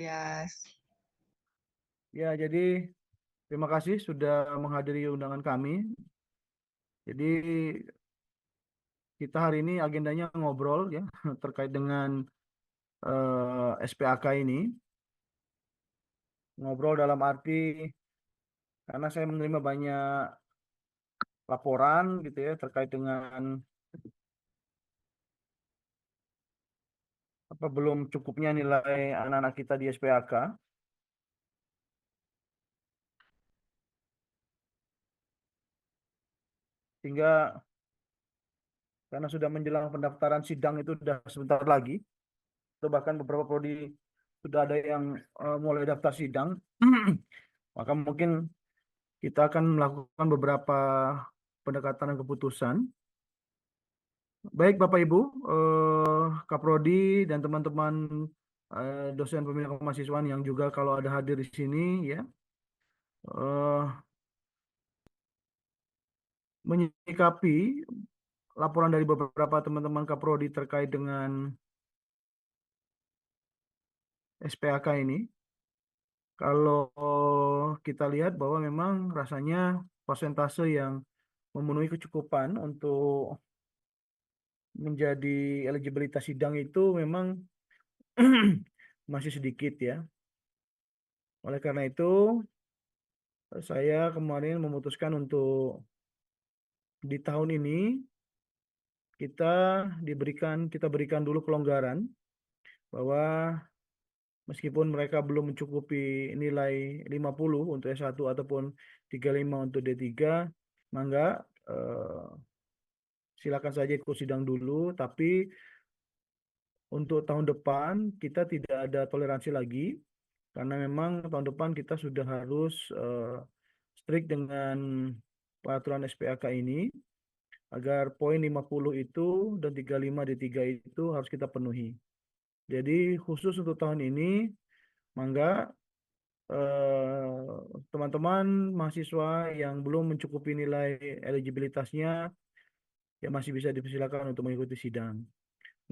Yes. Ya, jadi terima kasih sudah menghadiri undangan kami. Jadi kita hari ini agendanya ngobrol ya terkait dengan SPAK ini. Ngobrol dalam arti karena saya menerima banyak laporan gitu ya terkait dengan apa belum cukupnya nilai anak-anak kita di SPAK. Sehingga karena sudah menjelang pendaftaran sidang itu sudah sebentar lagi, atau bahkan beberapa prodi sudah ada yang mulai daftar sidang, maka mungkin kita akan melakukan beberapa pendekatan dan keputusan. Baik Bapak Ibu, Kaprodi dan teman-teman dosen pembina kemahasiswaan yang juga kalau ada hadir di sini ya, eh, menyikapi laporan dari beberapa teman-teman Kaprodi terkait dengan SPAK ini. Kalau kita lihat bahwa memang rasanya persentase yang memenuhi kecukupan untuk menjadi eligibilitas sidang itu memang masih sedikit ya. Oleh karena itu, saya kemarin memutuskan untuk di tahun ini kita berikan dulu kelonggaran bahwa meskipun mereka belum mencukupi nilai 50 untuk S1 ataupun 35 untuk D3, mangga eh, silakan saja ikut sidang dulu, tapi untuk tahun depan kita tidak ada toleransi lagi karena memang tahun depan kita sudah harus strict dengan peraturan SPAK ini agar poin 50 itu dan 35 D3 itu harus kita penuhi. Jadi khusus untuk tahun ini, mangga teman-teman mahasiswa yang belum mencukupi nilai eligibilitasnya ya masih bisa dipersilakan untuk mengikuti sidang.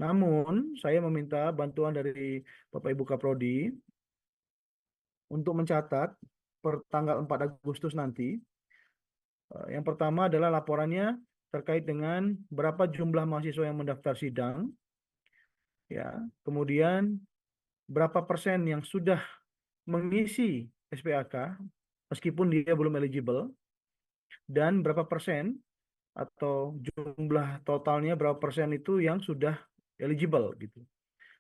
Namun, saya meminta bantuan dari Bapak Ibu Kaprodi untuk mencatat per tanggal 4 Agustus nanti. Yang pertama adalah laporannya terkait dengan berapa jumlah mahasiswa yang mendaftar sidang, ya. Kemudian berapa persen yang sudah mengisi SPAK meskipun dia belum eligible dan berapa persen atau jumlah totalnya berapa persen itu yang sudah eligible gitu.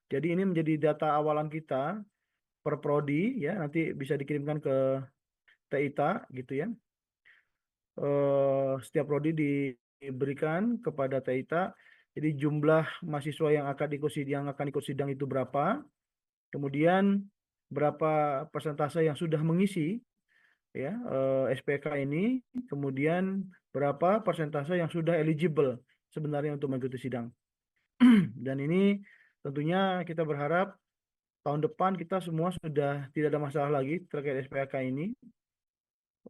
Jadi ini menjadi data awalan kita per prodi ya, nanti bisa dikirimkan ke TITA gitu ya. Setiap prodi diberikan kepada TITA. Jadi jumlah mahasiswa yang akan ikut sidang itu berapa, kemudian berapa persentase yang sudah mengisi ya SPK ini, kemudian berapa persentase yang sudah eligible sebenarnya untuk mengikuti sidang. Dan ini tentunya kita berharap tahun depan kita semua sudah tidak ada masalah lagi terkait SPK ini.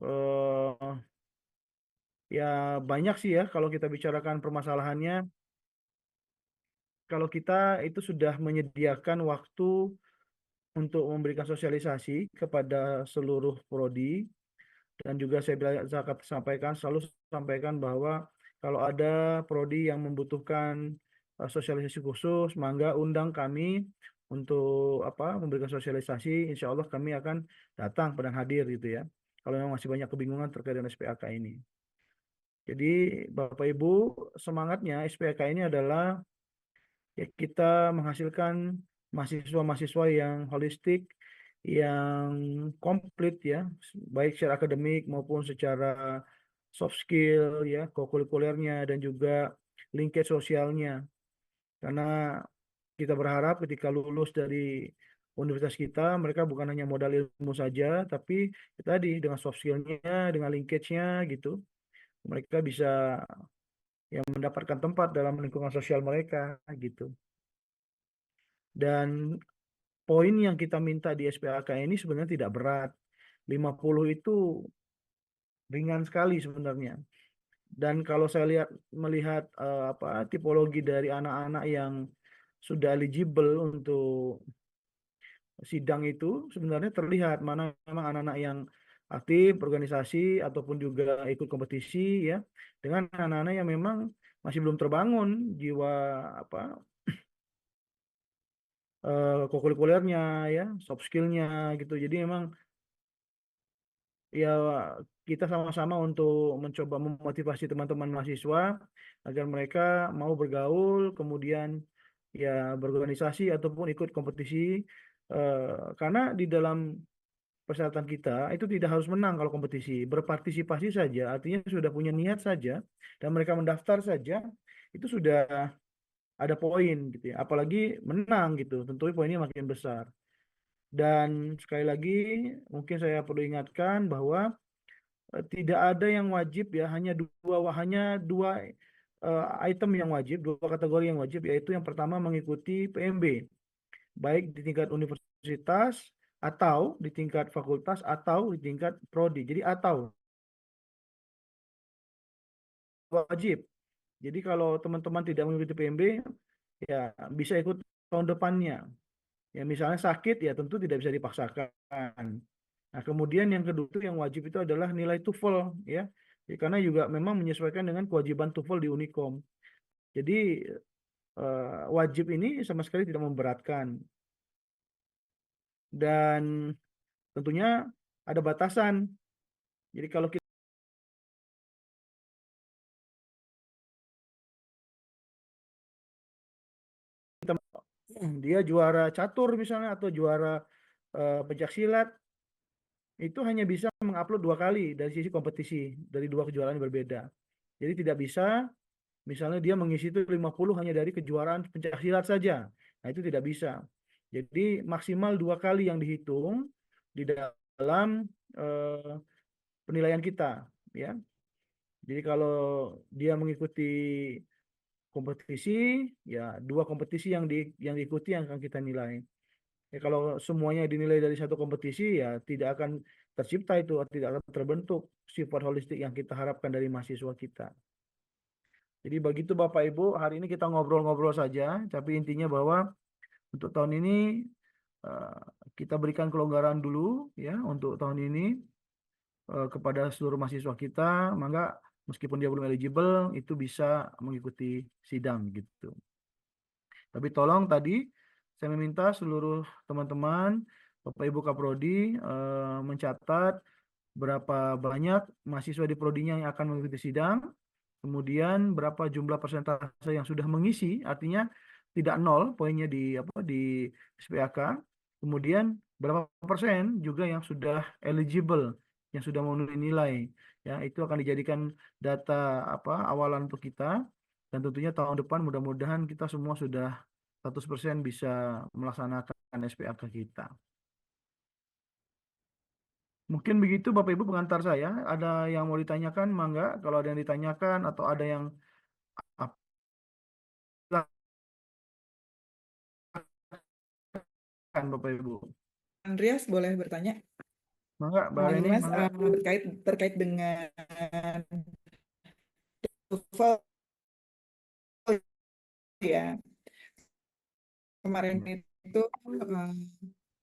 Eh, ya banyak sih ya kalau kita bicarakan permasalahannya. Kalau kita itu sudah menyediakan waktu untuk memberikan sosialisasi kepada seluruh prodi dan juga saya akan selalu sampaikan bahwa kalau ada prodi yang membutuhkan sosialisasi khusus, mangga undang kami untuk memberikan sosialisasi. Insya Allah kami akan datang pada hadir gitu ya. Kalau memang masih banyak kebingungan terkait dengan SPAK ini. Jadi Bapak Ibu, semangatnya SPAK ini adalah ya kita menghasilkan mahasiswa-mahasiswa yang holistik, yang komplit ya, baik secara akademik maupun secara soft skill ya, kokurikulernya dan juga linkage sosialnya. Karena kita berharap ketika lulus dari universitas kita, mereka bukan hanya modal ilmu saja, tapi tadi dengan soft skillnya, dengan linkage-nya gitu, mereka bisa yang mendapatkan tempat dalam lingkungan sosial mereka gitu. Dan poin yang kita minta di SPAK ini sebenarnya tidak berat. 50 itu ringan sekali sebenarnya. Dan kalau saya melihat tipologi dari anak-anak yang sudah eligible untuk sidang itu sebenarnya terlihat mana memang anak-anak yang aktif organisasi ataupun juga ikut kompetisi ya, dengan anak-anak yang memang masih belum terbangun jiwa apa kokurikulernya ya, soft skillnya gitu. Jadi memang ya kita sama-sama untuk mencoba memotivasi teman-teman mahasiswa agar mereka mau bergaul, kemudian ya berorganisasi ataupun ikut kompetisi. Karena di dalam persyaratan kita itu tidak harus menang kalau kompetisi, berpartisipasi saja, artinya sudah punya niat saja dan mereka mendaftar saja itu sudah ada poin gitu ya. Apalagi menang gitu, tentu poinnya makin besar. Dan sekali lagi mungkin saya perlu ingatkan bahwa tidak ada yang wajib ya, hanya dua item yang wajib, dua kategori yang wajib, yaitu yang pertama mengikuti PMB, baik di tingkat universitas atau di tingkat fakultas atau di tingkat prodi. Jadi atau wajib. Jadi kalau teman-teman tidak mengikuti PMB, ya bisa ikut tahun depannya. Ya misalnya sakit, ya tentu tidak bisa dipaksakan. Nah, kemudian yang kedua itu yang wajib itu adalah nilai TOEFL ya. Ya, karena juga memang menyesuaikan dengan kewajiban TOEFL di Unicom. Jadi wajib ini sama sekali tidak memberatkan dan tentunya ada batasan. Jadi kalau kita dia juara catur misalnya atau juara pencak silat itu hanya bisa mengupload 2 kali dari sisi kompetisi dari 2 kejuaraan yang berbeda. Jadi tidak bisa misalnya dia mengisi itu 50 hanya dari kejuaraan pencak silat saja. Nah, itu tidak bisa. Jadi maksimal 2 kali yang dihitung di dalam eh, penilaian kita, ya. Jadi kalau dia mengikuti kompetisi, ya 2 kompetisi yang diikuti yang akan kita nilai. Ya, kalau semuanya dinilai dari satu kompetisi, ya tidak akan tercipta itu, tidak akan terbentuk sifat holistik yang kita harapkan dari mahasiswa kita. Jadi begitu Bapak Ibu, hari ini kita ngobrol-ngobrol saja, tapi intinya bahwa untuk tahun ini eh, kita berikan kelonggaran dulu ya untuk tahun ini kepada seluruh mahasiswa kita, maka meskipun dia belum eligible itu bisa mengikuti sidang gitu. Tapi tolong tadi saya meminta seluruh teman-teman Bapak Ibu Kaprodi mencatat berapa banyak mahasiswa di prodinya yang akan mengikuti sidang, kemudian berapa jumlah persentase yang sudah mengisi, artinya tidak nol poinnya di apa di SPAK, kemudian berapa persen juga yang sudah eligible, yang sudah memenuhi nilai, ya itu akan dijadikan data apa awalan untuk kita, dan tentunya tahun depan mudah-mudahan kita semua sudah 100% bisa melaksanakan SPAK kita. Mungkin begitu Bapak Ibu pengantar saya. Ada yang mau ditanyakan, mangga. Kalau ada yang ditanyakan atau ada yang apa, silakan Bapak Ibu. Andreas boleh bertanya? Mangga, Mbak Ini Reni, Mas, mangga. terkait dengan TOEFL ya. Kemarin itu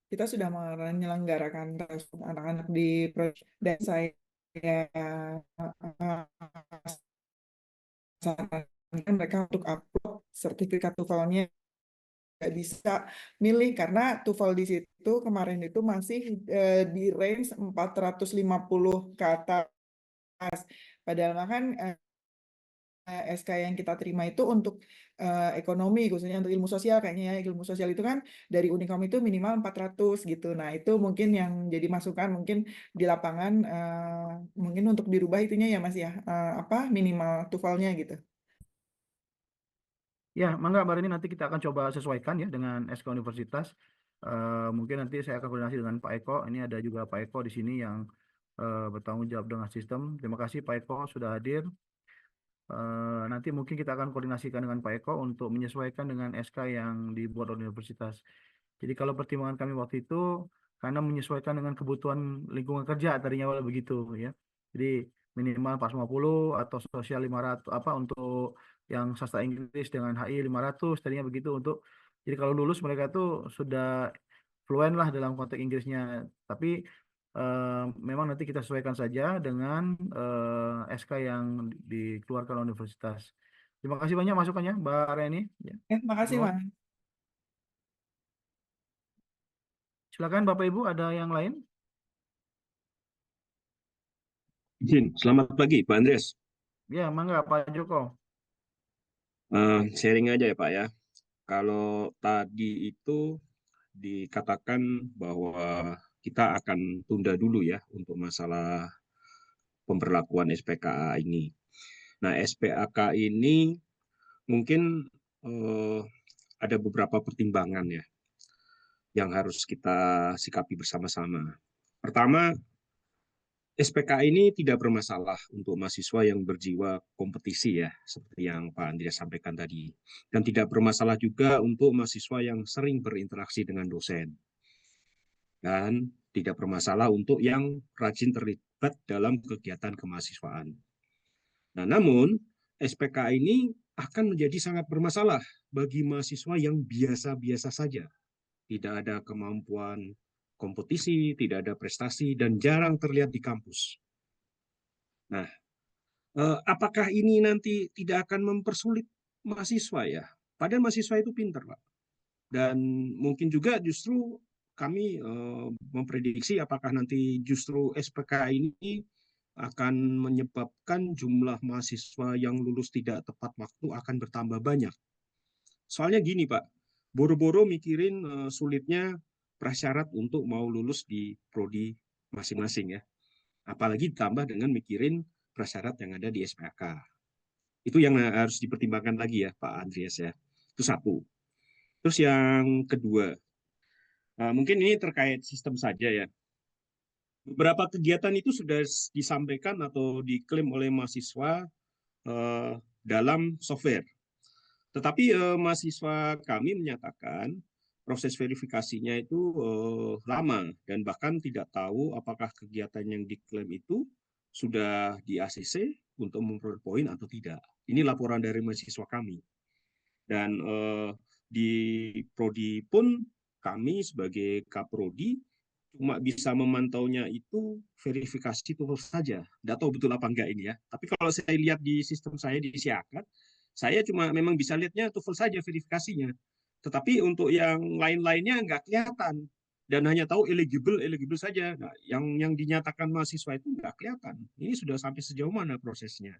kita sudah menyelenggarakan tes anak-anak di dan saya sarankan mereka untuk upload sertifikat TOEFL-nya, nggak bisa milih karena TOEFL di situ kemarin itu masih di range 450 ke atas. Padahal kan SK yang kita terima itu untuk ekonomi, khususnya untuk ilmu sosial kayaknya ya. Ilmu sosial itu kan dari Unicom itu minimal 400 gitu. Nah, itu mungkin yang jadi masukan mungkin di lapangan mungkin untuk dirubah itunya ya Mas ya. Apa minimal TOEFL-nya gitu. Ya, mangga Mbak Reni, nanti kita akan coba sesuaikan ya dengan SK Universitas. Mungkin nanti saya akan koordinasi dengan Pak Eko. Ini ada juga Pak Eko di sini yang bertanggung jawab dengan sistem. Terima kasih Pak Eko sudah hadir. Nanti mungkin kita akan koordinasikan dengan Pak Eko untuk menyesuaikan dengan SK yang dibuat oleh universitas. Jadi kalau pertimbangan kami waktu itu karena menyesuaikan dengan kebutuhan lingkungan kerja tadinya awal begitu ya. Jadi minimal 450 atau sosial 500 apa untuk yang sastra Inggris dengan HI 500 tadinya begitu untuk jadi kalau lulus mereka tuh sudah fluen lah dalam konteks Inggrisnya. Tapi memang nanti kita sesuaikan saja dengan SK yang dikeluarkan oleh universitas. Terima kasih banyak masukannya, Mbak Reni. Ya, Makasih, monggo. Mas. Silakan Bapak Ibu, ada yang lain? Izin, selamat pagi Pak Andreas. Ya, mangga Pak Joko. Sharing aja ya Pak ya. Kalau tadi itu dikatakan bahwa kita akan tunda dulu ya untuk masalah pemberlakuan SPKA ini. Nah, SPAK ini mungkin ada beberapa pertimbangan ya yang harus kita sikapi bersama-sama. Pertama, SPK ini tidak bermasalah untuk mahasiswa yang berjiwa kompetisi ya, seperti yang Pak Andreas sampaikan tadi. Dan tidak bermasalah juga untuk mahasiswa yang sering berinteraksi dengan dosen. Dan tidak bermasalah untuk yang rajin terlibat dalam kegiatan kemahasiswaan. Nah, namun SPK ini akan menjadi sangat bermasalah bagi mahasiswa yang biasa-biasa saja. Tidak ada kemampuan kompetisi, tidak ada prestasi, dan jarang terlihat di kampus. Nah, apakah ini nanti tidak akan mempersulit mahasiswa ya? Padahal mahasiswa itu pintar, Pak. Dan mungkin juga justru kami memprediksi apakah nanti justru SPK ini akan menyebabkan jumlah mahasiswa yang lulus tidak tepat waktu akan bertambah banyak. Soalnya gini, Pak, boro-boro mikirin sulitnya prasyarat untuk mau lulus di prodi masing-masing ya. Apalagi ditambah dengan mikirin prasyarat yang ada di SPK. Itu yang harus dipertimbangkan lagi ya, Pak Andreas ya. Itu satu. Terus yang kedua, mungkin ini terkait sistem saja ya. Beberapa kegiatan itu sudah disampaikan atau diklaim oleh mahasiswa dalam software. Tetapi mahasiswa kami menyatakan proses verifikasinya itu lama dan bahkan tidak tahu apakah kegiatan yang diklaim itu sudah di ACC untuk memperoleh poin atau tidak. Ini laporan dari mahasiswa kami. Dan di Prodi pun kami sebagai Kaprodi cuma bisa memantaunya itu verifikasi TOEFL saja. Tidak tahu betul apa enggak ini ya. Tapi kalau saya lihat di sistem saya di Siakat, saya cuma memang bisa lihatnya TOEFL saja verifikasinya. Tetapi untuk yang lain-lainnya enggak kelihatan dan hanya tahu eligible saja. Nah, yang dinyatakan mahasiswa itu enggak kelihatan. Ini sudah sampai sejauh mana prosesnya?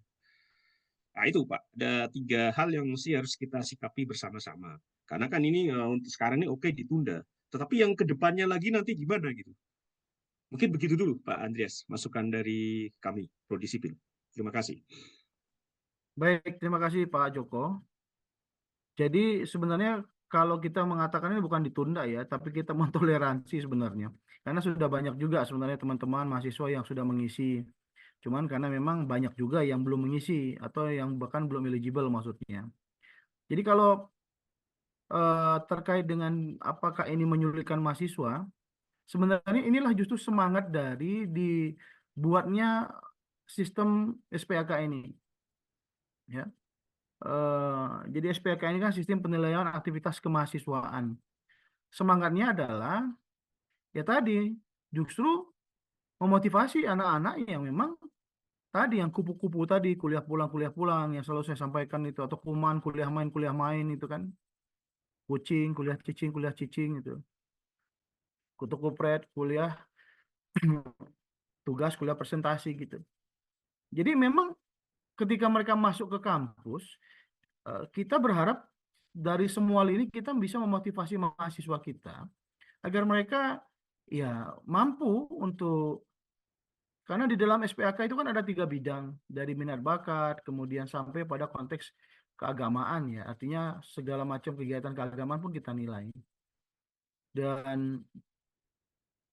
Nah itu Pak, ada 3 hal yang mesti harus kita sikapi bersama-sama. Karena kan ini untuk sekarang ini oke ditunda. Tetapi yang kedepannya lagi nanti gimana gitu. Mungkin begitu dulu Pak Andreas, masukan dari kami, Prodi Sipil. Terima kasih. Baik, terima kasih Pak Joko. Jadi sebenarnya kalau kita mengatakan ini bukan ditunda ya, tapi kita mentoleransi sebenarnya. Karena sudah banyak juga sebenarnya teman-teman mahasiswa yang sudah mengisi. Cuman karena memang banyak juga yang belum mengisi atau yang bahkan belum eligible maksudnya. Jadi kalau terkait dengan apakah ini menyulitkan mahasiswa, sebenarnya inilah justru semangat dari dibuatnya sistem SPAK ini. Ya. Jadi SPK ini kan sistem penilaian aktivitas kemahasiswaan. Semangatnya adalah ya tadi justru memotivasi anak-anak yang memang tadi yang kupu-kupu tadi kuliah pulang yang selalu saya sampaikan itu atau kuman kuliah main itu kan kuliah cicing itu kutu kupret kuliah tugas kuliah presentasi gitu. Jadi memang ketika mereka masuk ke kampus kita berharap dari semua lini kita bisa memotivasi mahasiswa kita agar mereka ya mampu untuk karena di dalam SPAK itu kan ada 3 bidang dari minat bakat kemudian sampai pada konteks keagamaan ya artinya segala macam kegiatan keagamaan pun kita nilai dan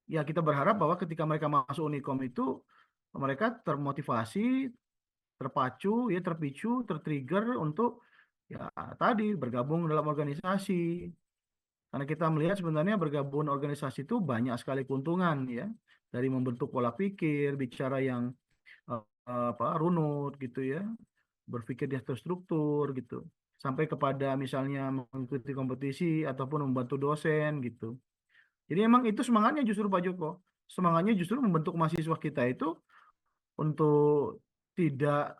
ya kita berharap bahwa ketika mereka masuk Unikom itu mereka termotivasi terpacu ya terpicu tertrigger untuk ya tadi bergabung dalam organisasi. Karena kita melihat sebenarnya bergabung organisasi itu banyak sekali keuntungan ya. Dari membentuk pola pikir, bicara yang runut gitu ya. Berpikir di terstruktur gitu. Sampai kepada misalnya mengikuti kompetisi ataupun membantu dosen gitu. Jadi emang itu semangatnya justru Pak Joko. Semangatnya justru membentuk mahasiswa kita itu untuk tidak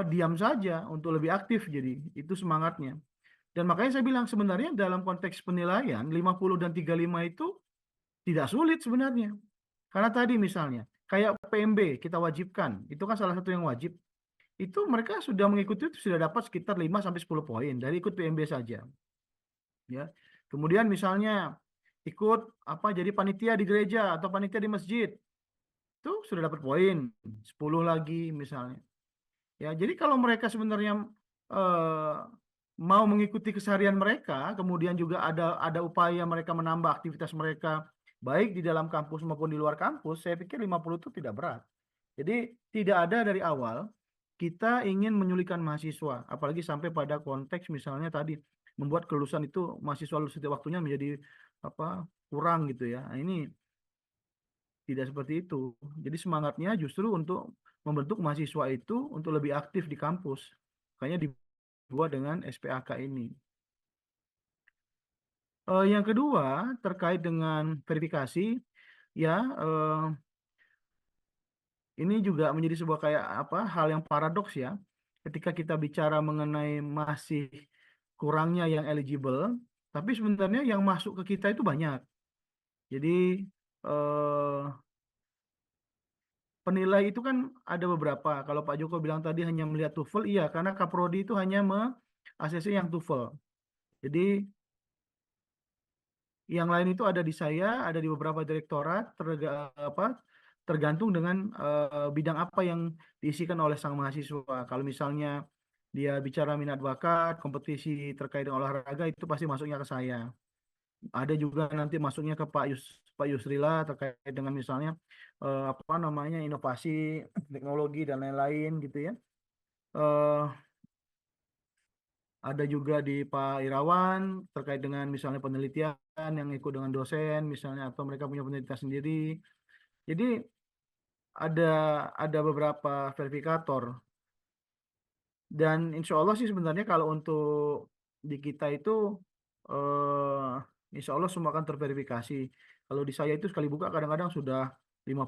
diam saja, untuk lebih aktif. Jadi itu semangatnya. Dan makanya saya bilang sebenarnya dalam konteks penilaian 50 dan 35 itu tidak sulit sebenarnya. Karena tadi misalnya kayak PMB kita wajibkan, itu kan salah satu yang wajib. Itu mereka sudah mengikuti itu sudah dapat sekitar 5 sampai 10 poin dari ikut PMB saja. Ya. Kemudian misalnya ikut jadi panitia di gereja atau panitia di masjid. Itu sudah dapat poin 10 lagi misalnya. Ya, jadi kalau mereka sebenarnya eh, mau mengikuti keseharian mereka, kemudian juga ada upaya mereka menambah aktivitas mereka baik di dalam kampus maupun di luar kampus, saya pikir 50 itu tidak berat. Jadi tidak ada dari awal kita ingin menyulitkan mahasiswa, apalagi sampai pada konteks misalnya tadi membuat kelulusan itu mahasiswa lulus setiap waktunya menjadi kurang gitu ya. Nah, ini tidak seperti itu. Jadi semangatnya justru untuk membentuk mahasiswa itu untuk lebih aktif di kampus. Makanya dibuat dengan SPAK ini. Yang kedua terkait dengan verifikasi, ya ini juga menjadi sebuah kayak hal yang paradoks ya. Ketika kita bicara mengenai masih kurangnya yang eligible, tapi sebenarnya yang masuk ke kita itu banyak. Jadi penilai itu kan ada beberapa. Kalau Pak Joko bilang tadi hanya melihat TOEFL, iya karena Kaprodi itu hanya ACC yang TOEFL. Jadi yang lain itu ada di saya, ada di beberapa direktorat, tergantung dengan bidang apa yang diisikan oleh sang mahasiswa. Kalau misalnya dia bicara minat bakat, kompetisi terkait dengan olahraga itu pasti masuknya ke saya. Ada juga nanti masuknya ke Pak Yusrila terkait dengan misalnya inovasi teknologi dan lain-lain gitu ya. Ada juga di Pak Irawan terkait dengan misalnya penelitian yang ikut dengan dosen misalnya atau mereka punya penelitian sendiri. Jadi ada beberapa verifikator dan insya Allah sih sebenarnya kalau untuk di kita itu insya Allah semua akan terverifikasi. Kalau di saya itu sekali buka kadang-kadang sudah 50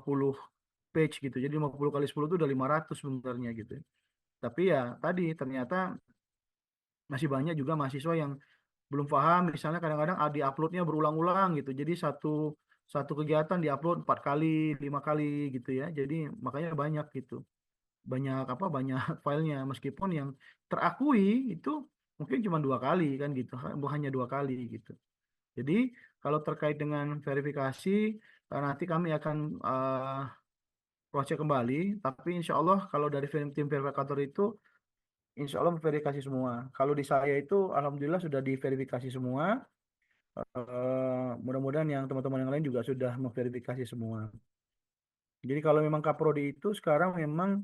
page gitu. Jadi 50 kali 10 itu udah 500 sebenarnya gitu. Tapi ya tadi ternyata masih banyak juga mahasiswa yang belum paham, misalnya kadang-kadang di-uploadnya berulang-ulang gitu. Jadi satu kegiatan di-upload 4 kali, 5 kali gitu ya. Jadi makanya banyak gitu. Banyak filenya meskipun yang terakui itu mungkin cuma 2 kali kan gitu. Hanya 2 kali gitu. Jadi kalau terkait dengan verifikasi nanti kami akan cross check kembali, tapi insya Allah kalau dari tim verifikator itu insya Allah memverifikasi semua. Kalau di saya itu alhamdulillah sudah diverifikasi semua. Mudah-mudahan yang teman-teman yang lain juga sudah memverifikasi semua. Jadi kalau memang Kaprodi itu sekarang memang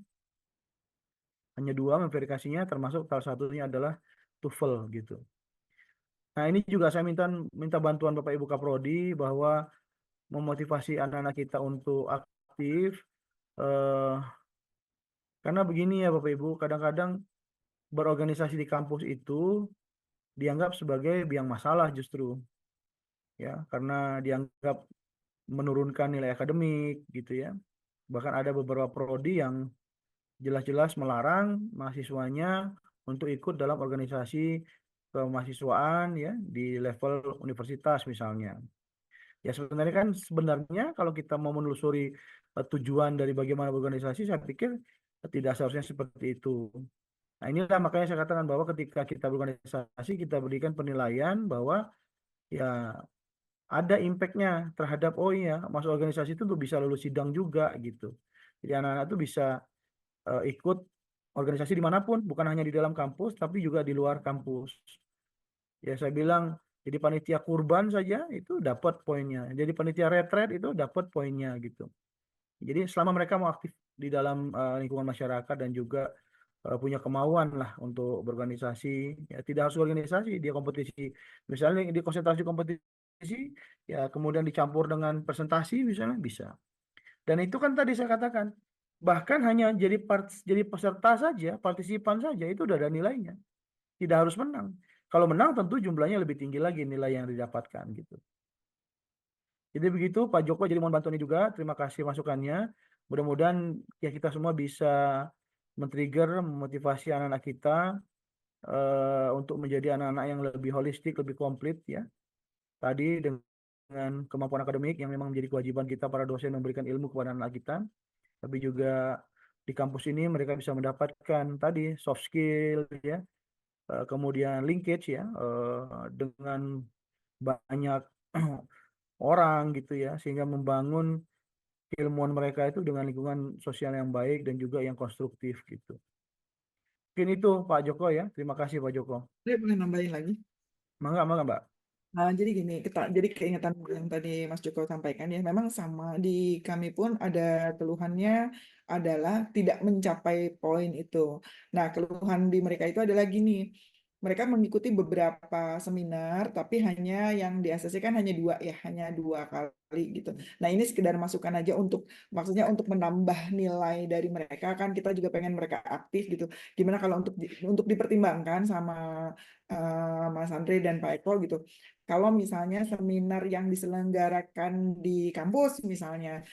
hanya 2 memverifikasinya, termasuk salah satunya adalah TOEFL gitu. Nah ini juga saya minta bantuan Bapak Ibu Kaprodi bahwa memotivasi anak-anak kita untuk aktif. Karena begini ya Bapak Ibu, kadang-kadang berorganisasi di kampus itu dianggap sebagai biang masalah justru. Ya, karena dianggap menurunkan nilai akademik gitu ya. Bahkan ada beberapa prodi yang jelas-jelas melarang mahasiswanya untuk ikut dalam organisasi kemahasiswaan ya di level universitas misalnya. Ya sebenarnya kalau kita mau menelusuri tujuan dari bagaimana organisasi, saya pikir tidak seharusnya seperti itu. Nah inilah makanya saya katakan bahwa ketika kita berorganisasi, kita berikan penilaian bahwa ya ada impact-nya terhadap masuk organisasi itu tuh bisa lulus sidang juga gitu. Jadi anak-anak tuh bisa ikut organisasi dimanapun, bukan hanya di dalam kampus, tapi juga di luar kampus. Ya saya bilang, jadi panitia kurban saja itu dapat poinnya. Jadi panitia retret itu dapat poinnya gitu. Jadi selama mereka mau aktif di dalam lingkungan masyarakat dan juga punya kemauan lah untuk berorganisasi, ya tidak harus organisasi, dia kompetisi. Misalnya di konsentrasi kompetisi, ya kemudian dicampur dengan presentasi misalnya bisa. Dan itu kan tadi saya katakan, bahkan hanya jadi peserta saja, partisipan saja itu udah ada nilainya. Tidak harus menang. Kalau menang tentu jumlahnya lebih tinggi lagi nilai yang didapatkan gitu. Jadi begitu Pak Joko, jadi mohon bantuan juga. Terima kasih masukannya. Mudah-mudahan ya kita semua bisa men-trigger, memotivasi anak-anak kita untuk menjadi anak-anak yang lebih holistik, lebih komplit ya. Tadi dengan kemampuan akademik yang memang menjadi kewajiban kita para dosen memberikan ilmu kepada anak kita, tapi juga di kampus ini mereka bisa mendapatkan tadi soft skill ya, kemudian linkage ya dengan banyak orang gitu ya, sehingga membangun keilmuan mereka itu dengan lingkungan sosial yang baik dan juga yang konstruktif gitu. Mungkin itu Pak Joko ya. Terima kasih Pak Joko. Saya boleh nambahin lagi. Mangga, mangga Mbak. Nah, jadi gini, jadi keingetan yang tadi Mas Joko sampaikan ya, memang sama di kami pun ada keluhannya adalah tidak mencapai poin itu. Nah, keluhan di mereka itu adalah gini, mereka mengikuti beberapa seminar, tapi hanya yang di ACC kan hanya 2 ya, hanya 2 kali gitu. Nah, ini sekedar masukan aja maksudnya untuk menambah nilai dari mereka, kan kita juga pengen mereka aktif gitu. Gimana kalau untuk dipertimbangkan sama Mas Andre dan Pak Eko gitu. Kalau misalnya seminar yang diselenggarakan di kampus misalnya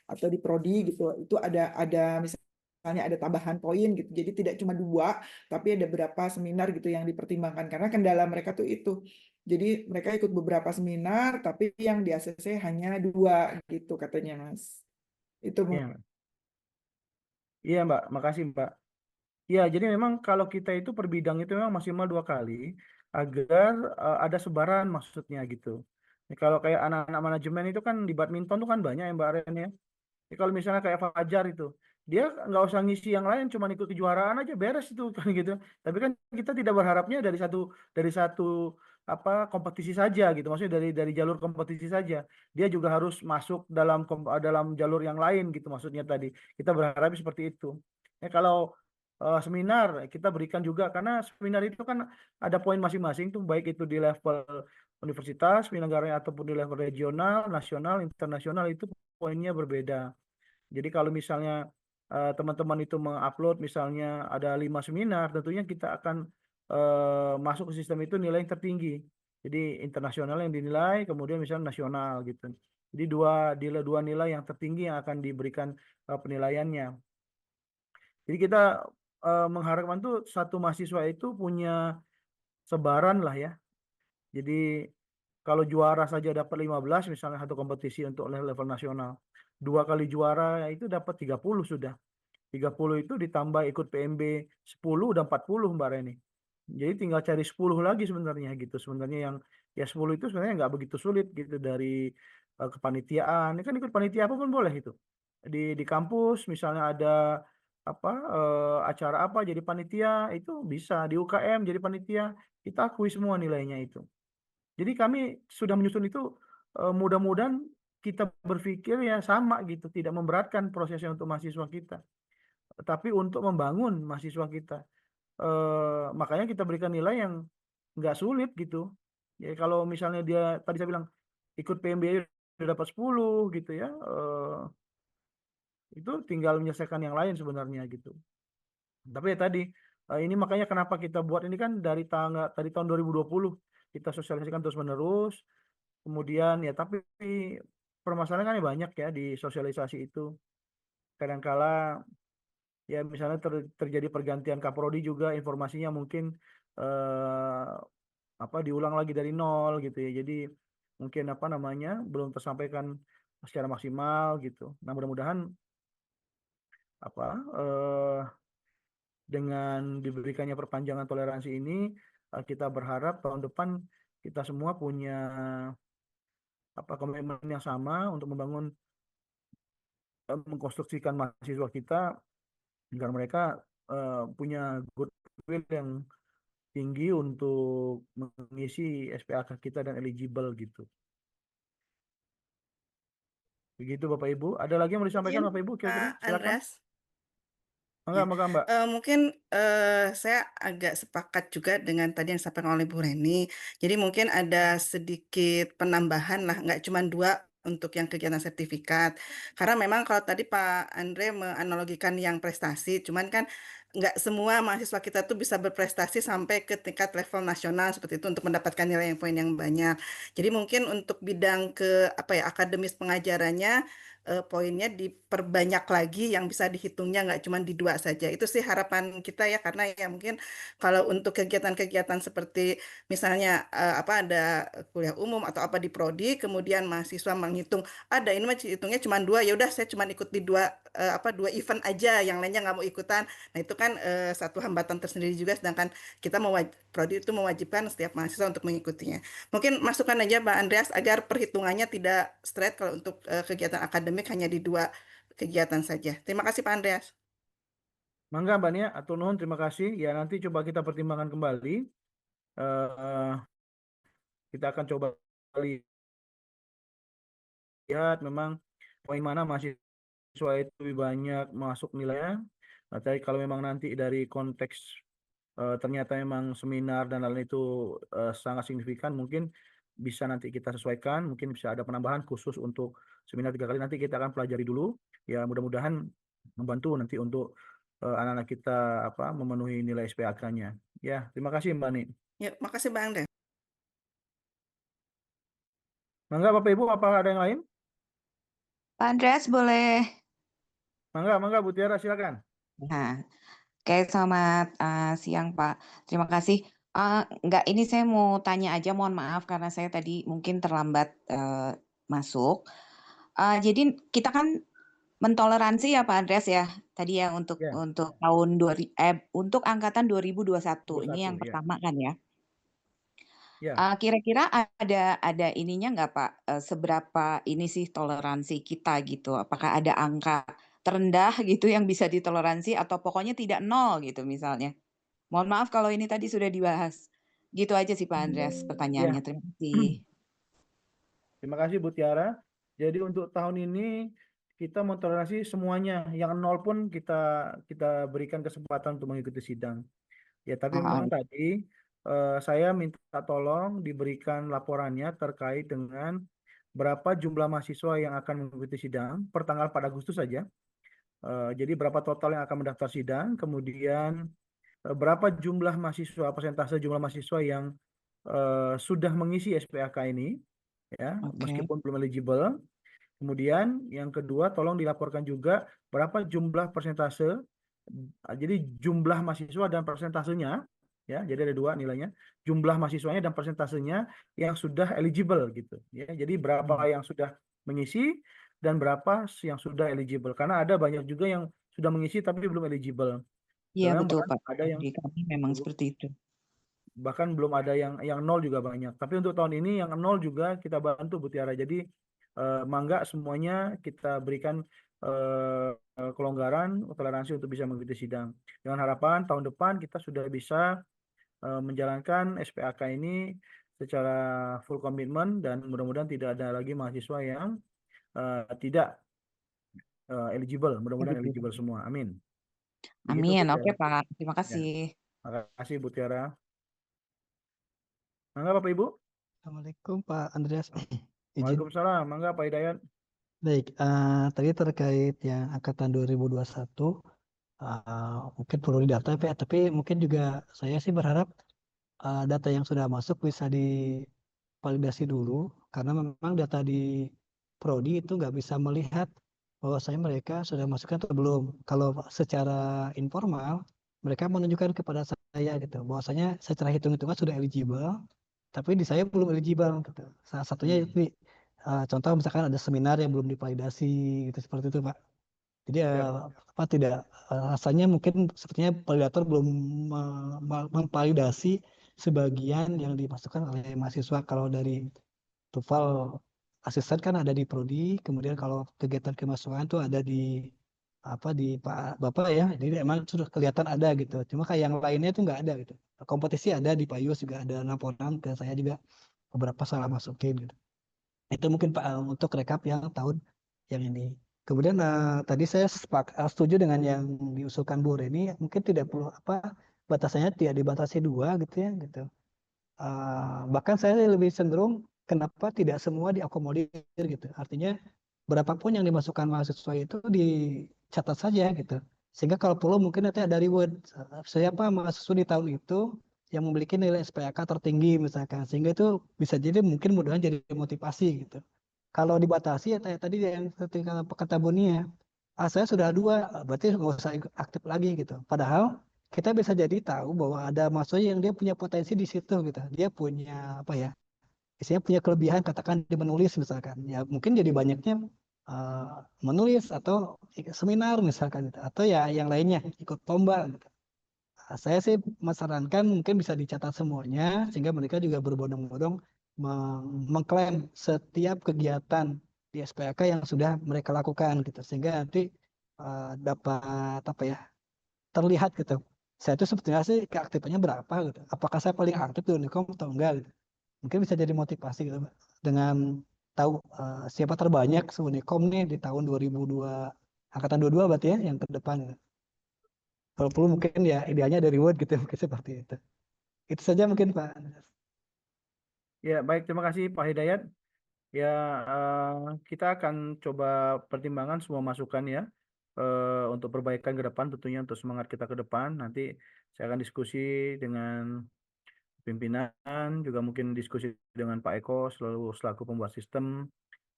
atau di prodi gitu, itu ada misalnya ada tambahan poin gitu. Jadi tidak cuma 2, tapi ada beberapa seminar gitu yang dipertimbangkan karena kendala mereka tuh itu. Jadi mereka ikut beberapa seminar, tapi yang di ACC hanya 2 gitu katanya Mas. Itu Iya, iya Mbak. Makasih Mbak. Ya, jadi memang kalau kita itu per bidang itu memang maksimal 2 kali agar ada sebaran maksudnya gitu. Ya, kalau kayak anak-anak manajemen itu kan di badminton tuh kan banyak ya Mbak Ren ya. Ya, kalau misalnya kayak Fajar itu, dia nggak usah ngisi yang lain, cuma ikut kejuaraan aja beres itu kan gitu. Tapi kan kita tidak berharapnya dari satu apa kompetisi saja gitu. Maksudnya dari jalur kompetisi saja. Dia juga harus masuk dalam jalur yang lain gitu maksudnya tadi. Kita berharap seperti itu. Ya, kalau seminar kita berikan juga karena seminar itu kan ada poin masing-masing tuh baik itu di level universitas penyelenggaranya ataupun di level regional, nasional, internasional itu poinnya berbeda. Jadi kalau misalnya teman-teman itu mengupload misalnya ada 5 seminar, tentunya kita akan masuk ke sistem itu nilai yang tertinggi. Jadi internasional yang dinilai, kemudian misalnya nasional gitu. Jadi dua nilai yang tertinggi yang akan diberikan penilaiannya. Jadi kita mengharapkan tuh satu mahasiswa itu punya sebaran lah ya. Jadi kalau juara saja dapat 15 misalnya satu kompetisi untuk level nasional. 2 kali juara itu dapat 30 sudah. 30 itu ditambah ikut PMB 10 udah 40 Mbak Reni. Jadi tinggal cari 10 lagi sebenarnya gitu. Sebenarnya yang ya 10 itu sebenarnya nggak begitu sulit gitu dari kepanitiaan. Ini kan ikut panitia apa pun boleh itu. Di kampus misalnya ada apa acara apa jadi panitia itu bisa di UKM jadi panitia kita akui semua nilainya itu. Jadi kami sudah menyusun itu mudah-mudahan kita berpikir ya sama gitu, tidak memberatkan prosesnya untuk mahasiswa kita, tapi untuk membangun mahasiswa kita. Makanya kita berikan nilai yang nggak sulit gitu. Ya kalau misalnya dia tadi saya bilang ikut PMBA udah dapat 10 gitu ya, itu tinggal menyelesaikan yang lain sebenarnya gitu. Tapi ya tadi ini makanya kenapa kita buat ini kan dari tahun 2020 kita sosialisasikan terus-menerus. Kemudian ya tapi permasalahan kan banyak ya di sosialisasi itu. Kadangkala ya misalnya terjadi pergantian kaprodi juga informasinya mungkin eh, diulang lagi dari nol gitu ya. Jadi mungkin apa namanya belum tersampaikan secara maksimal gitu. Nah mudah-mudahan apa dengan diberikannya perpanjangan toleransi ini kita berharap tahun depan kita semua punya komitmen yang sama untuk membangun mengkonstruksikan mahasiswa kita agar mereka punya goodwill yang tinggi untuk mengisi SPAK kita dan eligible gitu. Begitu Bapak Ibu. Ada lagi yang mau disampaikan Izin, Bapak Ibu kira-kira? Pak Silakan. Andreas. Enggak, Ya, enggak, Mbak. mungkin saya agak sepakat juga dengan tadi yang disampaikan oleh Bu Reni. Jadi mungkin ada sedikit penambahan lah, nggak cuma 2 untuk yang kegiatan sertifikat. Karena memang kalau tadi Pak Andre menganalogikan yang prestasi, cuman kan nggak semua mahasiswa kita tuh bisa berprestasi sampai ke tingkat level nasional seperti itu untuk mendapatkan nilai yang poin yang banyak. Jadi mungkin untuk bidang ke apa ya akademis pengajarannya poinnya diperbanyak lagi yang bisa dihitungnya nggak cuma di 2 saja. Itu sih harapan kita ya karena ya mungkin kalau untuk kegiatan-kegiatan seperti misalnya apa ada kuliah umum atau apa di prodi kemudian mahasiswa menghitung ada ini mah hitungnya cuma 2 ya udah saya cuma ikut di 2 event aja yang lainnya nggak mau ikutan. Nah, itu kan satu hambatan tersendiri juga, sedangkan kita prodi itu mewajibkan setiap mahasiswa untuk mengikutinya. Mungkin masukkan aja Mbak Andreas agar perhitungannya tidak straight kalau untuk kegiatan akademik hanya di 2 kegiatan saja. Terima kasih Pak Andreas. Mangga Mbak Nia, atur nuhun, terima kasih. Ya nanti coba kita pertimbangkan kembali. Eh, kita akan coba lihat memang poin mana mahasiswa itu lebih banyak masuk nilainya. Nah, tapi kalau memang nanti dari konteks ternyata memang seminar dan lain itu sangat signifikan, mungkin bisa nanti kita sesuaikan, mungkin bisa ada penambahan khusus untuk seminar 3 kali. Nanti kita akan pelajari dulu. Ya mudah-mudahan membantu nanti untuk anak-anak kita memenuhi nilai SPAK-nya. Ya, terima kasih Mbak Ni. Ya, makasih Bang Andreas. Mangga Bapak Ibu, apa ada yang lain? Pak Andreas boleh. Mangga Bu Tiara, silakan. Nah, oke, selamat siang Pak. Terima kasih. Enggak, ini saya mau tanya aja, mohon maaf karena saya tadi mungkin terlambat masuk. Jadi kita kan mentoleransi ya Pak Andreas ya, tadi ya untuk Ya. tahun untuk angkatan 2021. Ini yang 21, ya. pertama kan ya. Ya. Kira-kira ada ininya nggak Pak? Seberapa ini sih toleransi kita gitu? Apakah ada angka terendah gitu yang bisa ditoleransi atau pokoknya tidak nol gitu misalnya? Mohon maaf kalau ini tadi sudah dibahas. Gitu aja sih Pak Andreas pertanyaannya. Terima kasih. Terima kasih Bu Tiara. Jadi untuk tahun ini kita mentoleransi semuanya, yang nol pun kita berikan kesempatan untuk mengikuti sidang. Ya, tapi memang tadi saya minta tolong diberikan laporannya terkait dengan berapa jumlah mahasiswa yang akan mengikuti sidang per tanggal 4 Agustus saja. Jadi berapa total yang akan mendaftar sidang, kemudian berapa jumlah mahasiswa, persentase jumlah mahasiswa yang sudah mengisi SPAK ini, ya, meskipun belum eligible. Kemudian yang kedua, tolong dilaporkan juga berapa jumlah persentase, jadi jumlah mahasiswa dan persentasenya, ya, jadi ada 2 nilainya, jumlah mahasiswanya dan persentasenya yang sudah eligible gitu, ya. Jadi berapa yang sudah mengisi dan berapa yang sudah eligible, karena ada banyak juga yang sudah mengisi tapi belum eligible. Iya betul Pak. Ada yang di kami memang seperti itu. bahkan belum ada yang nol juga banyak. Tapi untuk tahun ini yang nol juga kita bantu Bu Tiara. Jadi mangga semuanya kita berikan kelonggaran, toleransi untuk bisa mengikuti sidang. Dengan harapan tahun depan kita sudah bisa menjalankan SPAK ini secara full komitmen dan mudah-mudahan tidak ada lagi mahasiswa yang tidak eligible. Mudah-mudahan eligible semua. Amin. Begitu, Amin. Bu Oke Tiara. Pak. Terima kasih. Terima kasih Bu Tiara. Mangga Bapak Ibu. Assalamualaikum Pak Andreas. Izin. Waalaikumsalam. Mangga Pak Hidayat. Baik, tadi terkait yang angkatan 2021, mungkin perlu didata Pak, tapi mungkin juga saya sih berharap data yang sudah masuk bisa divalidasi dulu, karena memang data di Prodi itu nggak bisa melihat bahwasanya mereka sudah masuk atau belum. Kalau secara informal, mereka menunjukkan kepada saya gitu, bahwasanya secara hitung-hitungan sudah eligible, tapi di saya belum eligible gitu. Salah satunya itu contoh misalkan ada seminar yang belum divalidasi gitu seperti itu Pak. Jadi tidak rasanya mungkin sepertinya validator belum memvalidasi sebagian yang dimasukkan oleh mahasiswa. Kalau dari TOEFL asisten kan ada di Prodi, kemudian kalau kegiatan kemahasiswaan itu ada di Pak Bapak ya, jadi emang sudah kelihatan ada gitu. Cuma kayak yang lainnya itu nggak ada gitu. Kompetisi ada di Pak Yus juga ada laporan ke saya juga beberapa salah masukin gitu. Itu mungkin Pak untuk rekap yang tahun yang ini. Kemudian tadi saya setuju dengan yang diusulkan Bu Reni, mungkin tidak perlu batasannya tidak dibatasi 2 gitu ya gitu. Bahkan saya lebih cenderung kenapa tidak semua diakomodir gitu. Artinya berapapun yang dimasukkan mahasiswa itu dicatat saja gitu. Sehingga kalau perlu mungkin nanti ada reward. Siapa mahasiswa di tahun itu yang memiliki nilai SPAK tertinggi misalkan. Sehingga itu bisa jadi mungkin mudah jadi motivasi gitu. Kalau dibatasi ya tadi yang seperti kata Bonia, saya sudah 2, berarti nggak usah aktif lagi gitu. Padahal kita bisa jadi tahu bahwa ada mahasiswa yang dia punya potensi di situ gitu. Dia punya apa ya? Isinya punya kelebihan katakan di menulis misalkan. Ya mungkin jadi banyaknya eh, menulis atau seminar misalkan gitu. Atau ya yang lainnya ikut lomba gitu. Saya sih menyarankan mungkin bisa dicatat semuanya sehingga mereka juga berbondong-bondong mengklaim setiap kegiatan di SPAK yang sudah mereka lakukan gitu sehingga nanti dapat apa ya terlihat gitu. Saya itu sebetulnya sih keaktifannya berapa gitu. Apakah saya paling aktif di Unicom atau enggak gitu. Mungkin bisa jadi motivasi gitu Pak. Dengan tahu siapa terbanyak se-Unicom nih di tahun 2002 angkatan 22 berarti ya yang ke depan gitu. Kalau perlu mungkin ya idealnya ada reward gitu mungkin seperti itu. Itu saja mungkin Pak. Ya, baik, terima kasih Pak Hidayat. Ya, kita akan coba pertimbangkan semua masukan ya untuk perbaikan ke depan, tentunya untuk semangat kita ke depan. Nanti saya akan diskusi dengan pimpinan, juga mungkin diskusi dengan Pak Eko selaku pembuat sistem,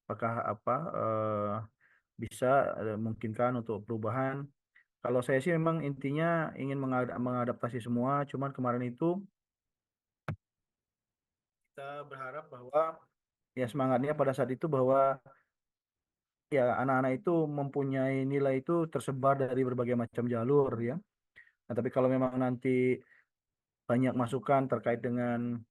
apakah bisa memungkinkan untuk perubahan. Kalau saya sih memang intinya ingin mengadaptasi semua, cuman kemarin itu kita berharap bahwa ya semangatnya pada saat itu bahwa ya anak-anak itu mempunyai nilai itu tersebar dari berbagai macam jalur ya. Nah, tapi kalau memang nanti banyak masukan terkait dengan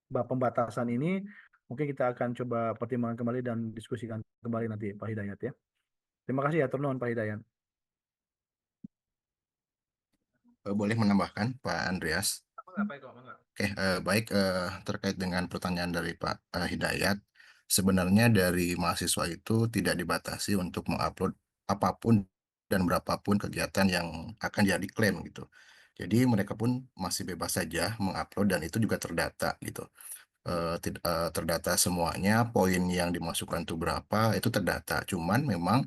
pembatasan ini, mungkin kita akan coba pertimbangkan kembali dan diskusikan kembali nanti Pak Hidayat ya. Terima kasih ya, turun Pak Hidayat. Boleh menambahkan Pak Andreas? Enggak, Pak Eko, enggak. Oke, baik, terkait dengan pertanyaan dari Pak Hidayat, sebenarnya dari mahasiswa itu tidak dibatasi untuk mengupload apapun dan berapapun kegiatan yang akan dia diklaim gitu. Jadi mereka pun masih bebas saja mengupload dan itu juga terdata gitu. Terdata semuanya, poin yang dimasukkan itu berapa, itu terdata. Cuman memang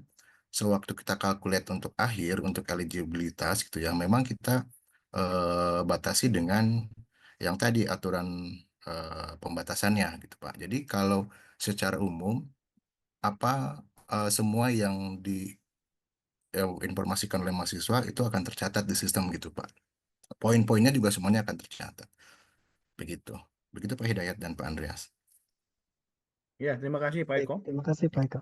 sewaktu kita calculate untuk akhir, untuk eligibilitas gitu ya, memang kita batasi dengan yang tadi aturan pembatasannya gitu Pak. Jadi kalau secara umum apa semua yang diinformasikan oleh mahasiswa itu akan tercatat di sistem gitu Pak. Poin-poinnya juga semuanya akan tercatat. Begitu. Begitu Pak Hidayat dan Pak Andreas. Ya, terima kasih Pak Baik, Eko. terima kasih Pak Eko.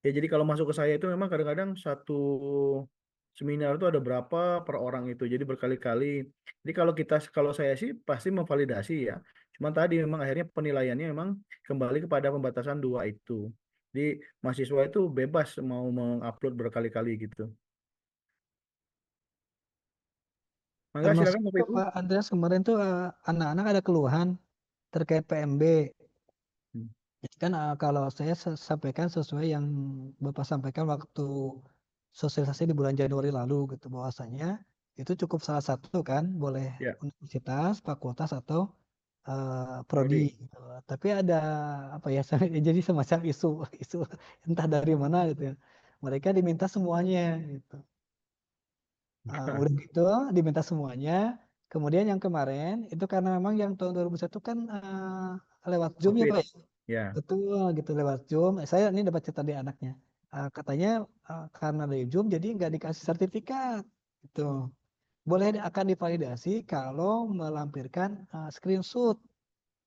Ya, jadi kalau masuk ke saya itu memang kadang-kadang satu seminar itu ada berapa per orang itu. Jadi berkali-kali. Jadi kalau saya sih pasti memvalidasi ya. Cuma tadi memang akhirnya penilaiannya memang kembali kepada pembatasan 2 itu. Jadi mahasiswa itu bebas mau mengupload berkali-kali gitu. Mangga Termasuk silakan Bapak tuh, Ibu. Pak Andreas kemarin tuh anak-anak ada keluhan terkait PMB. Hmm. Jadi kan kalau saya sampaikan sesuai yang Bapak sampaikan waktu sosialisasi di bulan Januari lalu gitu bahwasanya itu cukup salah satu kan boleh Ya, universitas, fakultas atau prodi. Prodi. Gitu. Tapi ada apa ya jadi semacam isu isu entah dari mana gitu ya. Mereka diminta semuanya gitu. Udah gitu diminta semuanya. Kemudian yang kemarin itu karena memang yang tahun 2001 kan lewat Zoom ya COVID. Pak ya. Ya, Betul gitu lewat Zoom. Saya ini dapat cerita dari anaknya. Katanya karena dari Zoom jadi nggak dikasih sertifikat. Gitu. Boleh akan divalidasi kalau melampirkan screenshot.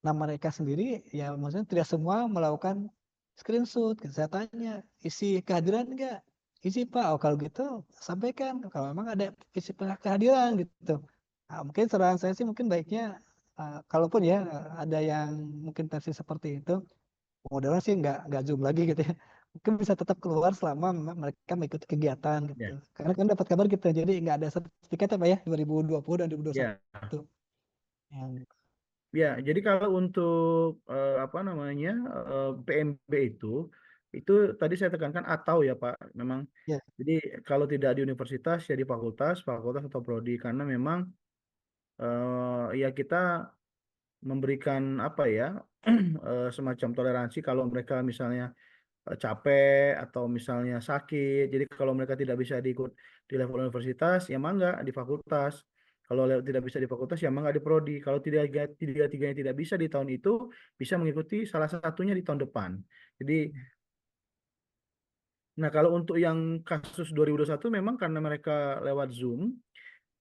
Nah mereka sendiri ya maksudnya tidak semua melakukan screenshot. Saya tanya isi kehadiran enggak? Isi Pak. Oh kalau gitu sampaikan kalau memang ada isi kehadiran gitu. Mungkin saran saya sih mungkin baiknya kalaupun ya ada yang mungkin versi seperti itu, mudah-mudahan sih nggak zoom lagi gitu ya. Mungkin bisa tetap keluar selama memang mereka mengikuti kegiatan gitu. ya, Karena kan dapat kabar gitu, jadi nggak ada sertifikat apa ya 2020 dan 2021. ya. Yang Ya, jadi kalau untuk apa namanya PMB itu tadi saya tekankan atau ya Pak, memang. ya Jadi kalau tidak di universitas ya di fakultas, fakultas atau prodi karena memang ya kita memberikan apa ya semacam toleransi kalau mereka misalnya capek atau misalnya sakit. Jadi kalau mereka tidak bisa diikut di level universitas, ya mangga di fakultas. Kalau tidak bisa di fakultas, ya mangga di prodi. Kalau tiga-tiganya tidak bisa di tahun itu, bisa mengikuti salah satunya di tahun depan. Jadi, nah kalau untuk yang kasus 2021 memang karena mereka lewat Zoom,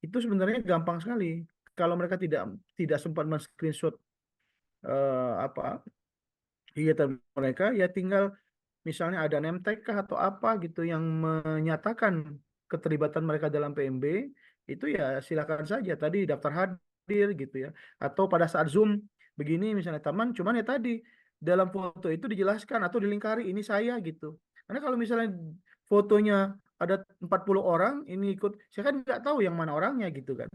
itu sebenarnya gampang sekali. Kalau mereka tidak sempat men-screenshot apa kegiatan mereka, ya tinggal misalnya ada name tag kah atau apa gitu yang menyatakan keterlibatan mereka dalam PMB, itu ya silakan saja tadi daftar hadir gitu ya. Atau pada saat Zoom begini misalnya teman, cuman ya tadi dalam foto itu dijelaskan atau dilingkari ini saya gitu. Karena kalau misalnya fotonya ada 40 orang ini ikut, saya kan nggak tahu yang mana orangnya gitu kan.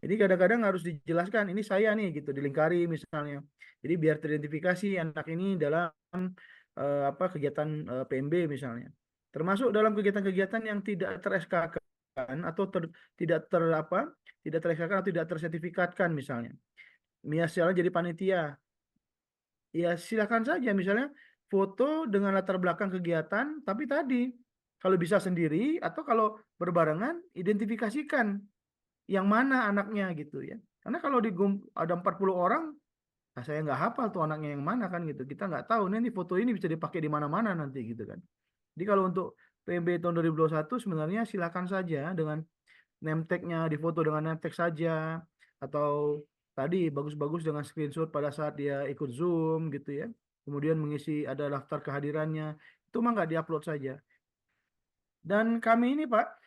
Jadi kadang-kadang harus dijelaskan ini saya nih gitu dilingkari misalnya. Jadi biar teridentifikasi anak ini dalam apa kegiatan PMB misalnya. Termasuk dalam kegiatan-kegiatan yang tidak ter SK-kan atau tidak ter apa tidak ter SK-kan atau tidak tersertifikatkan misalnya. Misalnya jadi panitia, ya silakan saja misalnya foto dengan latar belakang kegiatan, tapi tadi kalau bisa sendiri atau kalau berbarengan identifikasikan yang mana anaknya gitu ya. Karena kalau ada 40 orang, nah saya nggak hafal tuh anaknya yang mana kan gitu. Kita nggak tahu nih foto ini bisa dipakai di mana-mana nanti gitu kan. Jadi kalau untuk PMB tahun 2021 sebenarnya silakan saja dengan name tag-nya difoto dengan name tag saja atau tadi bagus-bagus dengan screenshot pada saat dia ikut Zoom gitu ya. Kemudian mengisi ada daftar kehadirannya. Itu mah nggak diupload saja. Dan kami ini Pak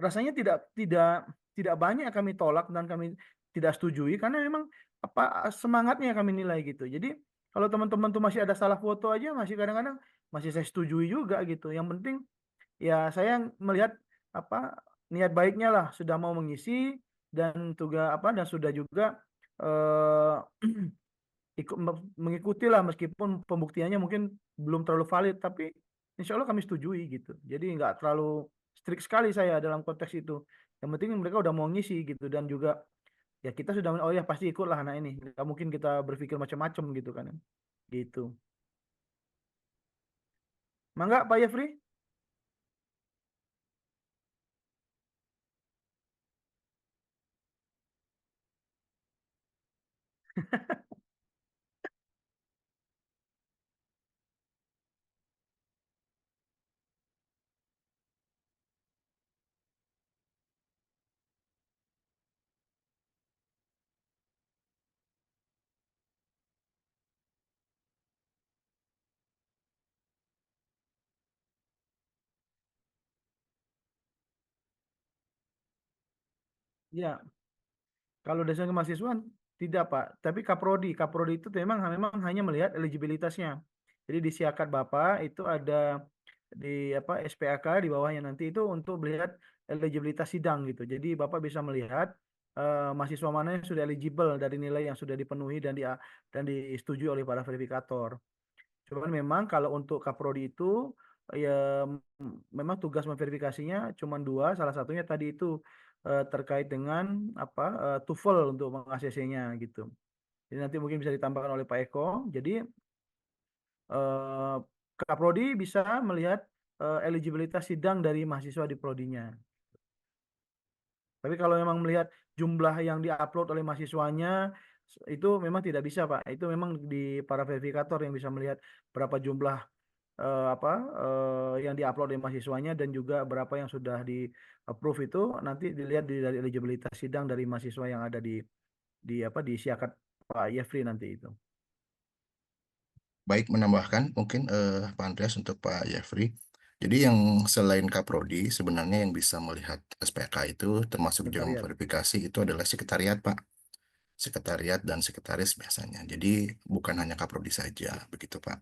rasanya tidak banyak yang kami tolak dan kami tidak setujui karena memang apa semangatnya kami nilai gitu. Jadi kalau teman-teman tuh masih ada salah foto aja masih kadang-kadang masih saya setujui juga gitu. Yang penting ya saya melihat apa niat baiknya lah sudah mau mengisi dan juga apa dan sudah juga eh, mengikuti lah meskipun pembuktiannya mungkin belum terlalu valid tapi insya Allah kami setujui gitu. Jadi nggak terlalu strict sekali saya dalam konteks itu. Yang penting mereka udah mau ngisi gitu dan juga ya kita sudah oh ya pasti ikut lah anak ini. Nggak mungkin kita berpikir macam-macam gitu kan. Gitu. Mangga Pak Yefri? Ya, kalau desain kemahasiswaan tidak Pak, tapi Kaprodi. Kaprodi itu memang hanya melihat eligibilitasnya. Jadi di siakat Bapak itu ada di apa SPAK di bawahnya nanti itu untuk melihat eligibilitas sidang gitu. Jadi Bapak bisa melihat mahasiswa mana yang sudah eligible dari nilai yang sudah dipenuhi dan disetujui oleh para verifikator. Cuman memang kalau untuk Kaprodi itu ya memang tugas memverifikasinya cuma dua, salah satunya tadi itu terkait dengan apa TOEFL untuk meng-ACC-nya gitu. Jadi nanti mungkin bisa ditambahkan oleh Pak Eko. Jadi eh, Kaprodi bisa melihat eligibilitas sidang dari mahasiswa di prodinya. Tapi kalau memang melihat jumlah yang diupload oleh mahasiswanya itu memang tidak bisa, Pak. Itu memang di para verifikator yang bisa melihat berapa jumlah apa yang diupload oleh mahasiswanya dan juga berapa yang sudah di approve itu nanti dilihat dari eligibilitas sidang dari mahasiswa yang ada di apa di siakat Pak Yefri nanti itu. Baik, menambahkan mungkin Pak Andreas untuk Pak Yefri. Jadi yang selain Kaprodi, sebenarnya yang bisa melihat SPK itu termasuk juga Sekretariat. memverifikasi itu adalah sekretariat, Pak. Sekretariat dan sekretaris biasanya. Jadi bukan hanya Kaprodi saja, begitu Pak.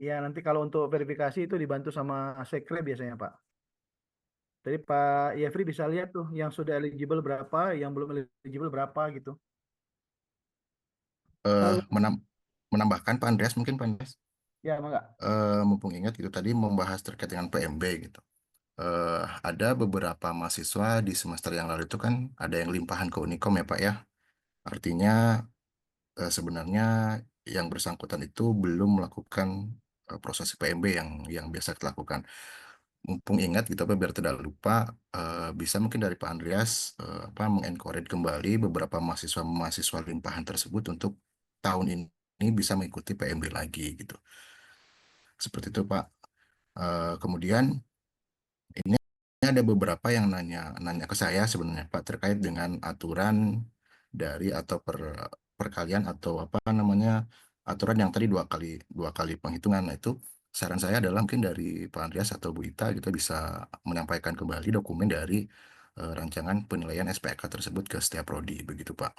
Ya, nanti kalau untuk verifikasi itu dibantu sama Sekre biasanya, Pak. Jadi Pak Yefri bisa lihat tuh yang sudah eligible berapa, yang belum eligible berapa gitu. Kalau Menambahkan Pak Andreas, mungkin Pak Andreas, Ya, enggak? mumpung ingat gitu tadi membahas terkait dengan PMB gitu. Ada beberapa mahasiswa di semester yang lalu itu kan ada yang limpahan ke Unikom ya Pak ya. Artinya sebenarnya yang bersangkutan itu belum melakukan proses PMB yang biasa kita lakukan. Mumpung ingat gitu apa biar tidak lupa, bisa mungkin dari Pak Andreas apa mengencourage kembali beberapa mahasiswa limpahan tersebut untuk tahun ini bisa mengikuti PMB lagi gitu. Seperti itu Pak. Kemudian ini ada beberapa yang nanya ke saya sebenarnya Pak terkait dengan aturan dari atau perkalian atau apa namanya aturan yang tadi dua kali penghitungan. Nah, itu saran saya adalah mungkin dari Pak Andreas atau Bu Ita kita bisa menyampaikan kembali dokumen dari rancangan penilaian SPK tersebut ke setiap prodi begitu Pak.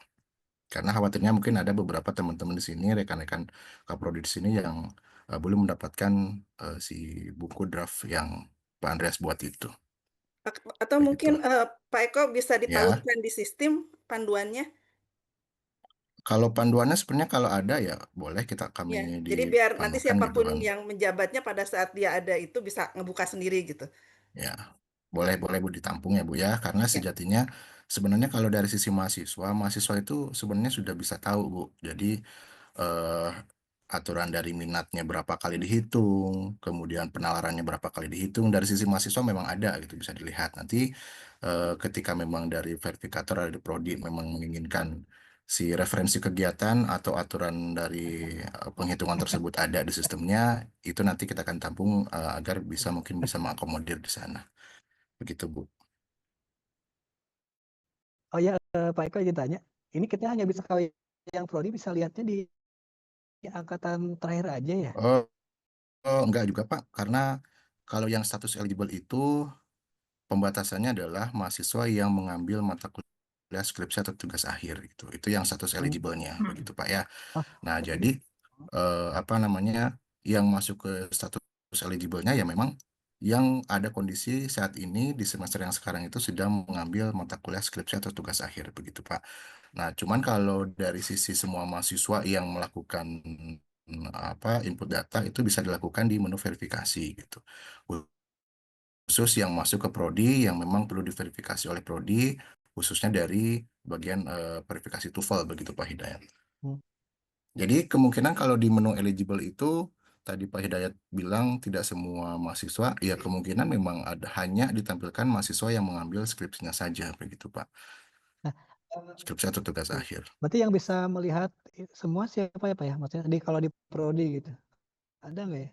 Karena khawatirnya mungkin ada beberapa teman-teman di sini, rekan-rekan Kaprodi di sini yang belum mendapatkan si buku draft yang Pak Andreas buat itu. Atau Begitu. mungkin Pak Eko bisa Ya, ditautkan di sistem panduannya. kalau panduannya sebenarnya kalau ada ya boleh kami Ya, jadi biar nanti dipandukan gitu siapapun kan. yang menjabatnya pada saat dia ada itu bisa ngebuka sendiri gitu. Ya, boleh Bu ditampung ya Bu ya, karena Ya. sejatinya sebenarnya kalau dari sisi mahasiswa itu sebenarnya sudah bisa tahu Bu. Jadi eh, aturan dari minatnya berapa kali dihitung, kemudian penalarannya berapa kali dihitung. Dari sisi mahasiswa memang ada gitu bisa dilihat. Nanti ketika memang dari verifikator dari prodi memang menginginkan si referensi kegiatan atau aturan dari penghitungan tersebut ada di sistemnya, itu nanti kita akan tampung agar mungkin bisa mengakomodir di sana. Begitu Bu. Oh ya, Pak Eko izin tanya. Ini kita hanya bisa kalau yang prodi bisa lihatnya di angkatan terakhir aja ya? Oh, enggak juga Pak, karena kalau yang status eligible itu pembatasannya adalah mahasiswa yang mengambil mata kuliah skripsi atau tugas akhir gitu. Itu yang status Hmm. eligible-nya begitu Pak ya. Oh, Nah, jadi apa namanya yang masuk ke status eligible-nya ya memang yang ada kondisi saat ini di semester yang sekarang itu sedang mengambil mata kuliah skripsi atau tugas akhir begitu Pak. Nah, cuman kalau dari sisi semua mahasiswa yang melakukan apa input data itu bisa dilakukan di menu verifikasi gitu. Khusus yang masuk ke prodi yang memang perlu diverifikasi oleh prodi khususnya dari bagian verifikasi TOEFL begitu Pak Hidayat. hmm. Jadi kemungkinan kalau di menu eligible itu tadi Pak Hidayat bilang tidak semua mahasiswa, ya kemungkinan memang ada hanya ditampilkan mahasiswa yang mengambil skripsinya saja begitu Pak. Nah, Skripsi atau tugas akhir. berarti yang bisa melihat semua siapa ya Pak ya? Maksudnya kalau di prodi gitu. Ada nggak ya?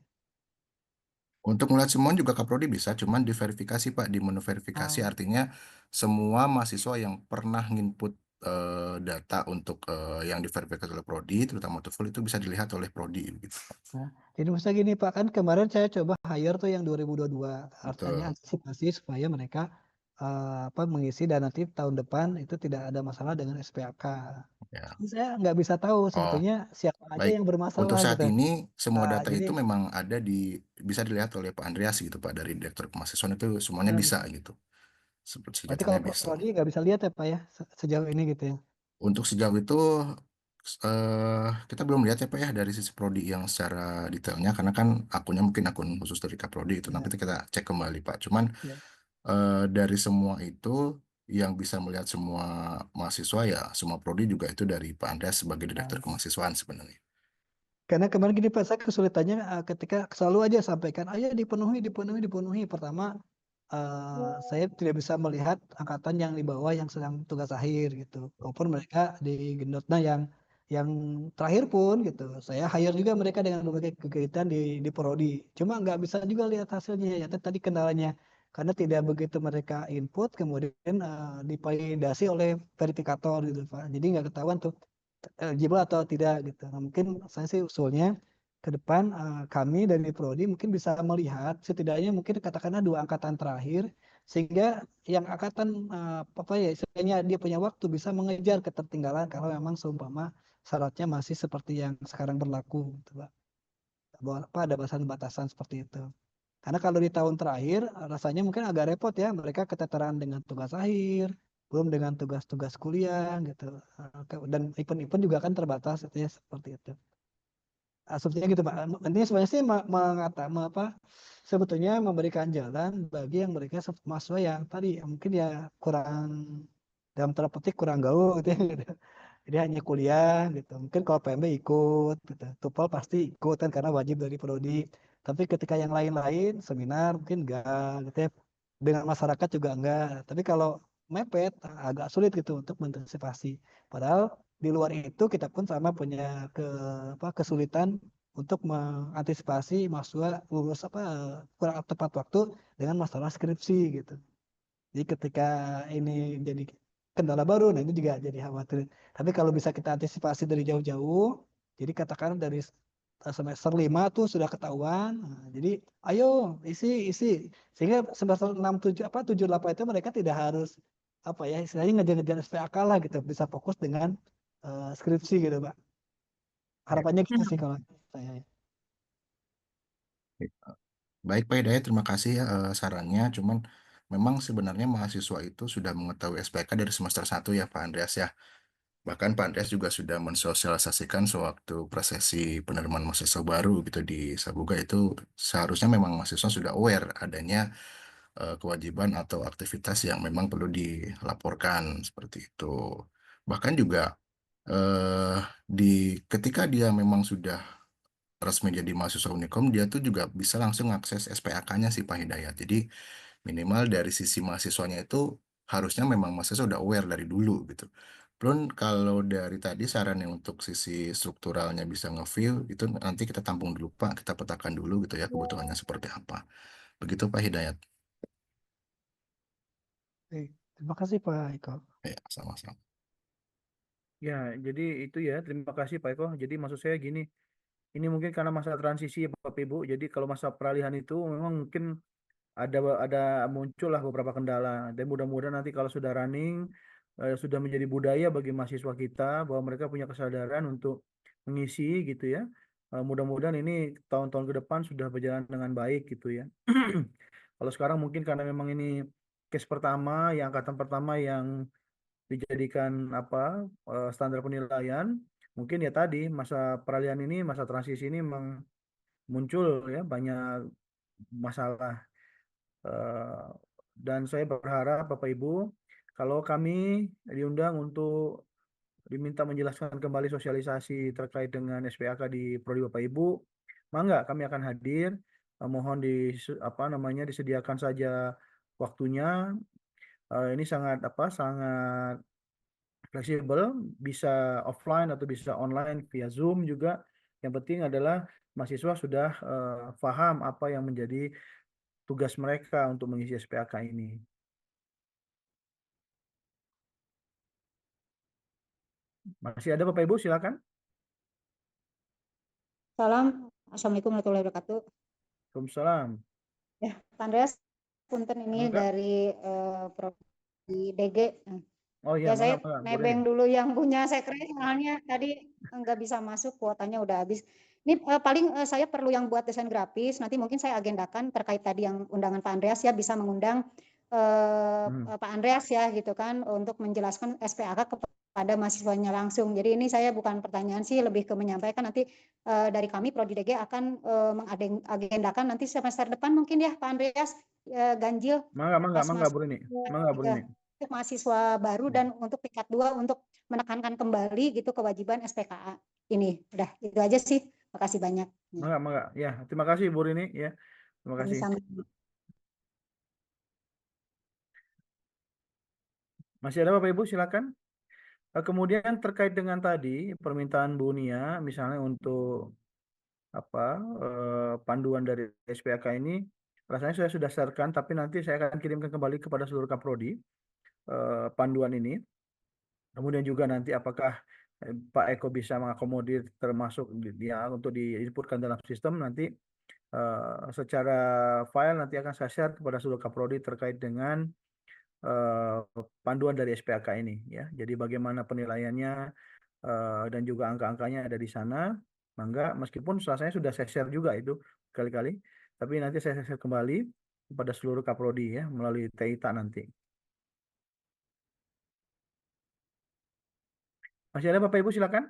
Untuk melihat semua juga Kaprodi bisa, cuman diverifikasi Pak di menu verifikasi Oh. artinya semua mahasiswa yang pernah nginput data untuk yang diverifikasi oleh Prodi, terutama TOEFL itu bisa dilihat oleh Prodi gitu. Nah, jadi maksudnya gini Pak, kan kemarin saya coba hire tuh yang 2022. Artinya Betul. antisipasi supaya mereka apa mengisi dan nanti tahun depan itu tidak ada masalah dengan SPAK. Ya. Tapi saya nggak bisa tahu Oh, sebetulnya siapa aja baik. yang Untuk bermasalah saat gitu. ini semua data Jadi itu memang ada bisa dilihat oleh Pak Andreas gitu Pak dari Direktur Kemahasiswaan itu semuanya bisa gitu. Seperti berarti senjatanya kalau bisa. prodi nggak bisa lihat ya Pak ya sejauh ini gitu ya. Untuk sejauh itu kita belum lihat ya Pak ya dari sisi prodi yang secara detailnya karena kan akunnya mungkin akun khusus dari Kaprodi itu nanti Ya, kita cek kembali Pak. Cuman ya. dari semua itu yang bisa melihat semua mahasiswa ya semua prodi juga itu dari Pak Andreas sebagai Direktur Nah, Kemahasiswaan sebenarnya. karena kemarin gini Pak, saya kesulitannya ketika selalu aja sampaikan, ayo dipenuhi, dipenuhi, dipenuhi. Pertama, saya tidak bisa melihat angkatan yang di bawah yang sedang tugas akhir gitu. Walaupun mereka di Gendotna yang terakhir pun gitu. Saya hire juga mereka dengan berbagai kegiatan di Prodi. Cuma nggak bisa juga lihat hasilnya ya. Tadi kendalanya karena tidak begitu mereka input, kemudian divalidasi oleh verifikator gitu Pak. Jadi nggak ketahuan tuh eligible atau tidak gitu. Nah, mungkin saya sih usulnya ke depan kami dari Prodi mungkin bisa melihat setidaknya mungkin katakanlah 2 angkatan terakhir sehingga yang angkatan apa ya istilahnya dia punya waktu bisa mengejar ketertinggalan kalau memang seumpama syaratnya masih seperti yang sekarang berlaku gitu, Pak. ada batasan-batasan seperti itu. Karena kalau di tahun terakhir rasanya mungkin agak repot ya, mereka keteteran dengan tugas akhir, belum dengan tugas-tugas kuliah gitu. Dan event-event juga kan terbatas gitu ya, seperti itu. Asumsinya gitu Pak. Intinya sebenarnya sih sebetulnya memberikan jalan bagi yang mereka mahasiswa yang tadi mungkin ya kurang, dalam tanda petik kurang gaul gitu ya. Gitu. Jadi hanya kuliah gitu. Mungkin kalau PMB ikut gitu. TUPAL pasti ikut kan karena wajib dari prodi. Tapi ketika yang lain-lain seminar mungkin enggak gitu ya. Dengan masyarakat juga enggak. Tapi kalau mepet agak sulit gitu untuk mengantisipasi. Padahal di luar itu kita pun sama punya kesulitan untuk mengantisipasi mahasiswa lulus kurang tepat waktu dengan masalah skripsi gitu. Jadi ketika ini jadi kendala baru, nah ini juga jadi khawatir. Tapi kalau bisa kita antisipasi dari jauh-jauh, jadi katakan dari semester 5 tuh sudah ketahuan. Nah, jadi ayo isi sehingga semester 6 7 7 8 itu mereka tidak harus istilahnya ngejar-ngejar SPAK lah gitu, bisa fokus dengan skripsi gitu, Pak. Harapannya gitu sih kalau saya. Baik Pak Hidayat, terima kasih ya sarannya. Cuman memang sebenarnya mahasiswa itu sudah mengetahui SPK dari semester 1 ya Pak Andreas ya. Bahkan Pak Andreas juga sudah mensosialisasikan sewaktu prosesi penerimaan mahasiswa baru gitu di Sabuga itu seharusnya memang mahasiswa sudah aware adanya kewajiban atau aktivitas yang memang perlu dilaporkan seperti itu. Bahkan juga eh, di ketika dia memang sudah resmi jadi mahasiswa Unikom, dia tuh juga bisa langsung akses SPAK-nya sih Pak Hidayat. Jadi minimal dari sisi mahasiswanya itu harusnya memang mahasiswa udah aware dari dulu gitu. Belum kalau dari tadi saran yang untuk sisi strukturalnya bisa nge-fill, itu nanti kita tampung dulu Pak, kita petakan dulu gitu ya kebutuhannya seperti apa. Begitu Pak Hidayat. Oke, terima kasih Pak Eko. Ya, sama-sama. Ya, jadi itu ya, terima kasih Pak Eko. Jadi maksud saya gini, ini mungkin karena masa transisi ya Bapak Ibu. Jadi kalau masa peralihan itu memang mungkin ada muncullah beberapa kendala. Dan mudah-mudahan nanti kalau sudah running, sudah menjadi budaya bagi mahasiswa kita bahwa mereka punya kesadaran untuk mengisi gitu ya. Mudah-mudahan ini tahun-tahun ke depan sudah berjalan dengan baik gitu ya. Kalau sekarang mungkin karena memang ini case pertama, yang angkatan pertama yang dijadikan standar penilaian, mungkin ya tadi masa peralihan ini, masa transisi ini memang muncul ya banyak masalah. Eh, dan saya berharap Bapak Ibu, kalau kami diundang untuk diminta menjelaskan kembali sosialisasi terkait dengan SPAK di prodi Bapak Ibu, mangga kami akan hadir. Mohon disediakan saja waktunya. Ini sangat fleksibel, bisa offline atau bisa online via Zoom juga. Yang penting adalah mahasiswa sudah paham apa yang menjadi tugas mereka untuk mengisi SPAK ini. Masih ada Bapak Ibu, silakan. Salam, Assalamualaikum warahmatullahi wabarakatuh. Waalaikumsalam. Ya, Pak Andreas, punten ini Mangga. dari Prodi DG. Oh iya, Ya, saya boleh nebeng nih. dulu yang punya sekre, soalnya tadi nggak bisa masuk, kuotanya udah habis. Ini paling saya perlu yang buat desain grafis, nanti mungkin saya agendakan terkait tadi yang undangan Pak Andreas ya, bisa mengundang Pak Andreas ya gitu kan, untuk menjelaskan SPAK kepada mahasiswanya langsung. Jadi ini saya bukan pertanyaan sih, lebih ke menyampaikan nanti dari kami Prodi DG akan mengagendakan nanti semester depan mungkin ya Pak Andreas, ganjil. Mangga Bu Rini. Mangga Bu Rini. Untuk mahasiswa baru dan untuk tingkat 2 untuk menekankan kembali gitu kewajiban SPKA ini. Udah itu aja sih. Makasih banyak. Mangga. Ya, terima kasih Bu Rini ya. Terima kasih. Masih ada Bapak Ibu, silakan. Kemudian terkait dengan tadi permintaan Bu Nia, misalnya untuk panduan dari SPAK ini, rasanya saya sudah sharekan, tapi nanti saya akan kirimkan kembali kepada seluruh kaprodi panduan ini. Kemudian juga nanti apakah Pak Eko bisa mengakomodir termasuk dia untuk diinputkan dalam sistem, nanti secara file nanti akan saya share kepada seluruh kaprodi terkait dengan panduan dari SPAK ini ya. Jadi bagaimana penilaiannya dan juga angka-angkanya ada di sana. mangga, meskipun saya sudah saya share juga itu kali-kali, tapi nanti saya share kembali kepada seluruh kaprodi ya melalui TITA nanti. Masih ada Bapak Ibu, silakan.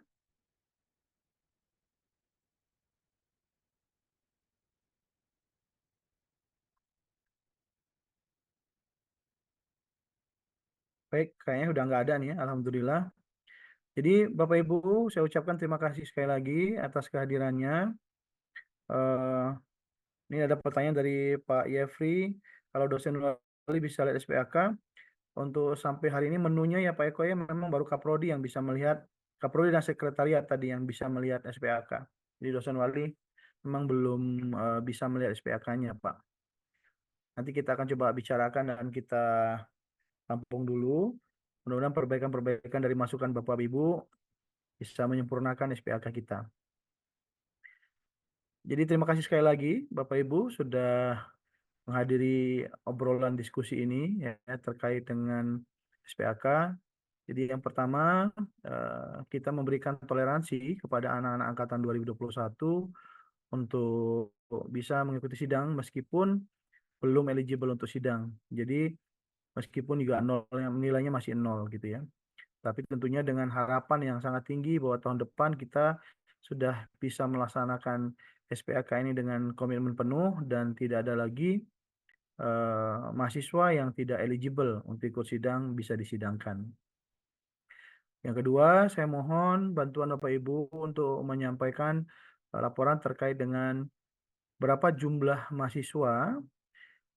Baik, kayaknya udah nggak ada nih ya, alhamdulillah. Jadi Bapak Ibu, saya ucapkan terima kasih sekali lagi atas kehadirannya. Eh, ini ada pertanyaan dari Pak Yefri, kalau dosen wali bisa lihat SPAK. Untuk sampai hari ini menunya ya Pak Eko ya memang baru Kaprodi yang bisa melihat, Kaprodi dan Sekretariat tadi yang bisa melihat SPAK. Jadi dosen wali memang belum bisa melihat SPAK-nya Pak. Nanti kita akan coba bicarakan dan kita tampung dulu. Mudah-mudahan perbaikan-perbaikan dari masukan Bapak Ibu bisa menyempurnakan SPAK kita. Jadi terima kasih sekali lagi Bapak Ibu sudah menghadiri obrolan diskusi ini ya terkait dengan SPAK. Jadi yang pertama kita memberikan toleransi kepada anak-anak angkatan 2021 untuk bisa mengikuti sidang meskipun belum eligible untuk sidang. Jadi meskipun juga nilainya masih 0 gitu ya. Tapi tentunya dengan harapan yang sangat tinggi bahwa tahun depan kita sudah bisa melaksanakan SPAK ini dengan komitmen penuh dan tidak ada lagi mahasiswa yang tidak eligible untuk ikut sidang bisa disidangkan. Yang kedua, saya mohon bantuan Bapak Ibu untuk menyampaikan laporan terkait dengan berapa jumlah mahasiswa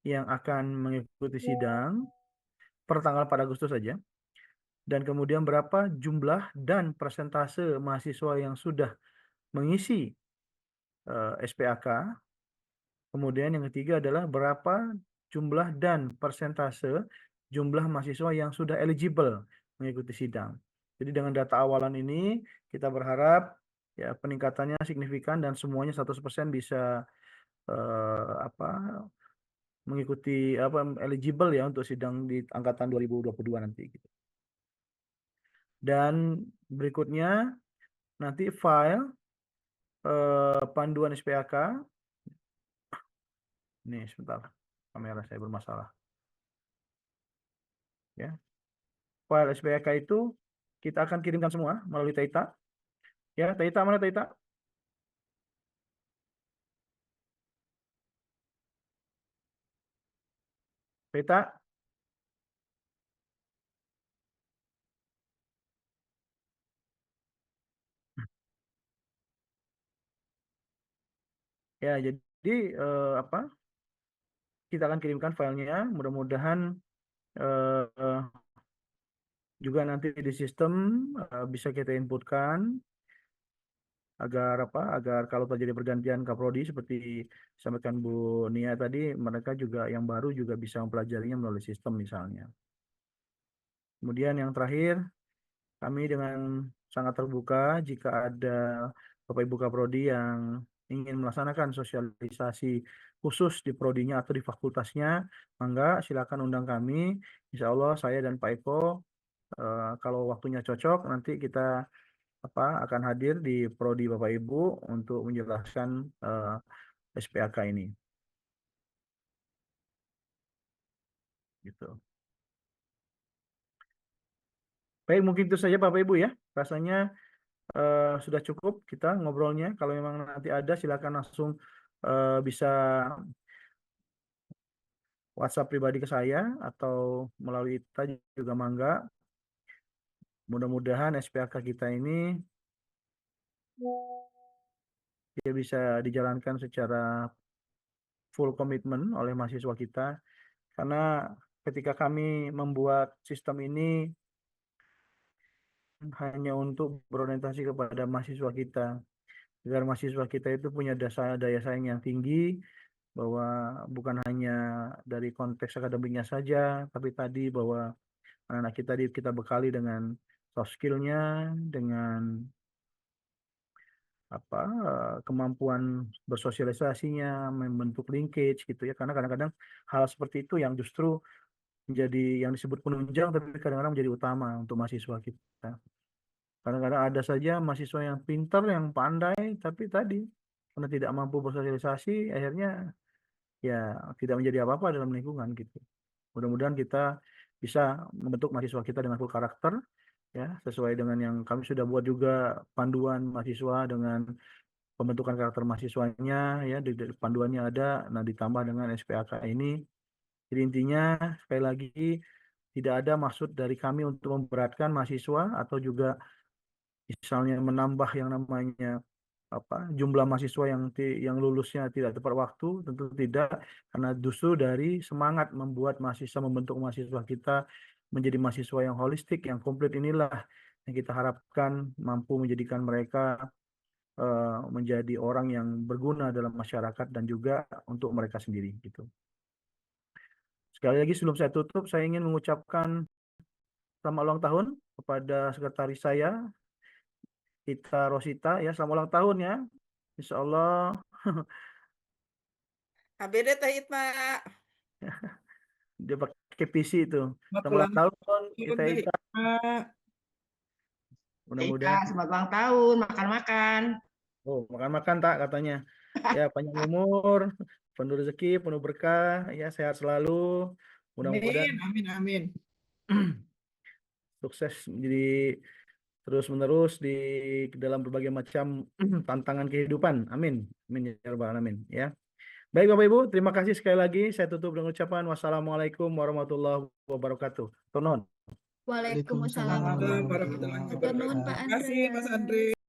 yang akan mengikuti sidang per tanggal 4 Agustus saja. Dan kemudian berapa jumlah dan persentase mahasiswa yang sudah mengisi SPAK. Kemudian yang ketiga adalah berapa jumlah dan persentase jumlah mahasiswa yang sudah eligible mengikuti sidang. Jadi dengan data awalan ini kita berharap ya peningkatannya signifikan dan semuanya 100% bisa mengikuti eligible ya untuk sidang di angkatan 2022 nanti gitu. Dan berikutnya nanti file panduan SPAK. Nih sebentar, kamera saya bermasalah. Ya. File SPAK itu kita akan kirimkan semua melalui TITA. Ya, TITA mana TITA? TITA. Ya, jadi kita akan kirimkan filenya. Mudah-mudahan juga nanti di sistem bisa kita inputkan agar agar kalau terjadi pergantian kaprodi seperti disampaikan Bu Nia tadi, mereka juga yang baru juga bisa mempelajarinya melalui sistem misalnya. Kemudian yang terakhir, kami dengan sangat terbuka jika ada Bapak Ibu Kaprodi yang ingin melaksanakan sosialisasi khusus di prodinya atau di fakultasnya, mangga silakan undang kami. Insya Allah saya dan Pak Eko kalau waktunya cocok nanti kita akan hadir di prodi Bapak Ibu untuk menjelaskan SPAK ini. Gitu. Baik, mungkin itu saja Bapak Ibu ya. Rasanya sudah cukup kita ngobrolnya. Kalau memang nanti ada silakan langsung bisa WhatsApp pribadi ke saya atau melalui ITA juga mangga. Mudah-mudahan SPAK kita ini dia bisa dijalankan secara full komitmen oleh mahasiswa kita. Karena ketika kami membuat sistem ini hanya untuk berorientasi kepada mahasiswa kita, agar mahasiswa kita itu punya daya saing yang tinggi, bahwa bukan hanya dari konteks akademiknya saja, tapi tadi bahwa anak-anak kita bekali dengan soft skill-nya, dengan kemampuan bersosialisasinya, membentuk linkage gitu ya. Karena kadang-kadang hal seperti itu yang justru menjadi yang disebut penunjang, tapi kadang-kadang menjadi utama untuk mahasiswa kita. Kadang-kadang ada saja mahasiswa yang pintar, yang pandai, tapi tadi karena tidak mampu bersosialisasi, akhirnya ya tidak menjadi apa-apa dalam lingkungan gitu. Mudah-mudahan kita bisa membentuk mahasiswa kita dengan full karakter, ya sesuai dengan yang kami sudah buat juga panduan mahasiswa dengan pembentukan karakter mahasiswanya, ya di panduannya ada. Nah, ditambah dengan SPAK ini. Jadi intinya sekali lagi tidak ada maksud dari kami untuk memberatkan mahasiswa atau juga misalnya menambah yang namanya jumlah mahasiswa yang lulusnya tidak tepat waktu, tentu tidak, karena justru dari semangat membuat mahasiswa, membentuk mahasiswa kita menjadi mahasiswa yang holistik, yang komplit, inilah yang kita harapkan mampu menjadikan mereka menjadi orang yang berguna dalam masyarakat dan juga untuk mereka sendiri gitu. Sekali lagi sebelum saya tutup, saya ingin mengucapkan selamat ulang tahun kepada sekretaris saya, Ita Rosita, ya selamat ulang tahun ya. Insya Allah. HBD Teh Itma. Dia pakai PC itu. Selamat Selamat ulang tahun, Ita Teh Ita. Itma. Mudah-mudahan. Selamat ulang tahun, makan-makan. Oh, makan-makan tak katanya. Ya, panjang umur, penuh rezeki, penuh berkah, ya sehat selalu. Mudah-mudahan Amin. sukses menjadi terus-menerus di dalam berbagai macam tantangan kehidupan. Amin. Amin ya rabbal alamin, ya. Baik Bapak Ibu, terima kasih sekali lagi. Saya tutup dengan ucapan wassalamualaikum warahmatullahi wabarakatuh. Turun. Waalaikumsalam Waalaikumsalam warahmatullahi wabarakatuh. Turun, Pak Terima kasih Mas Andre.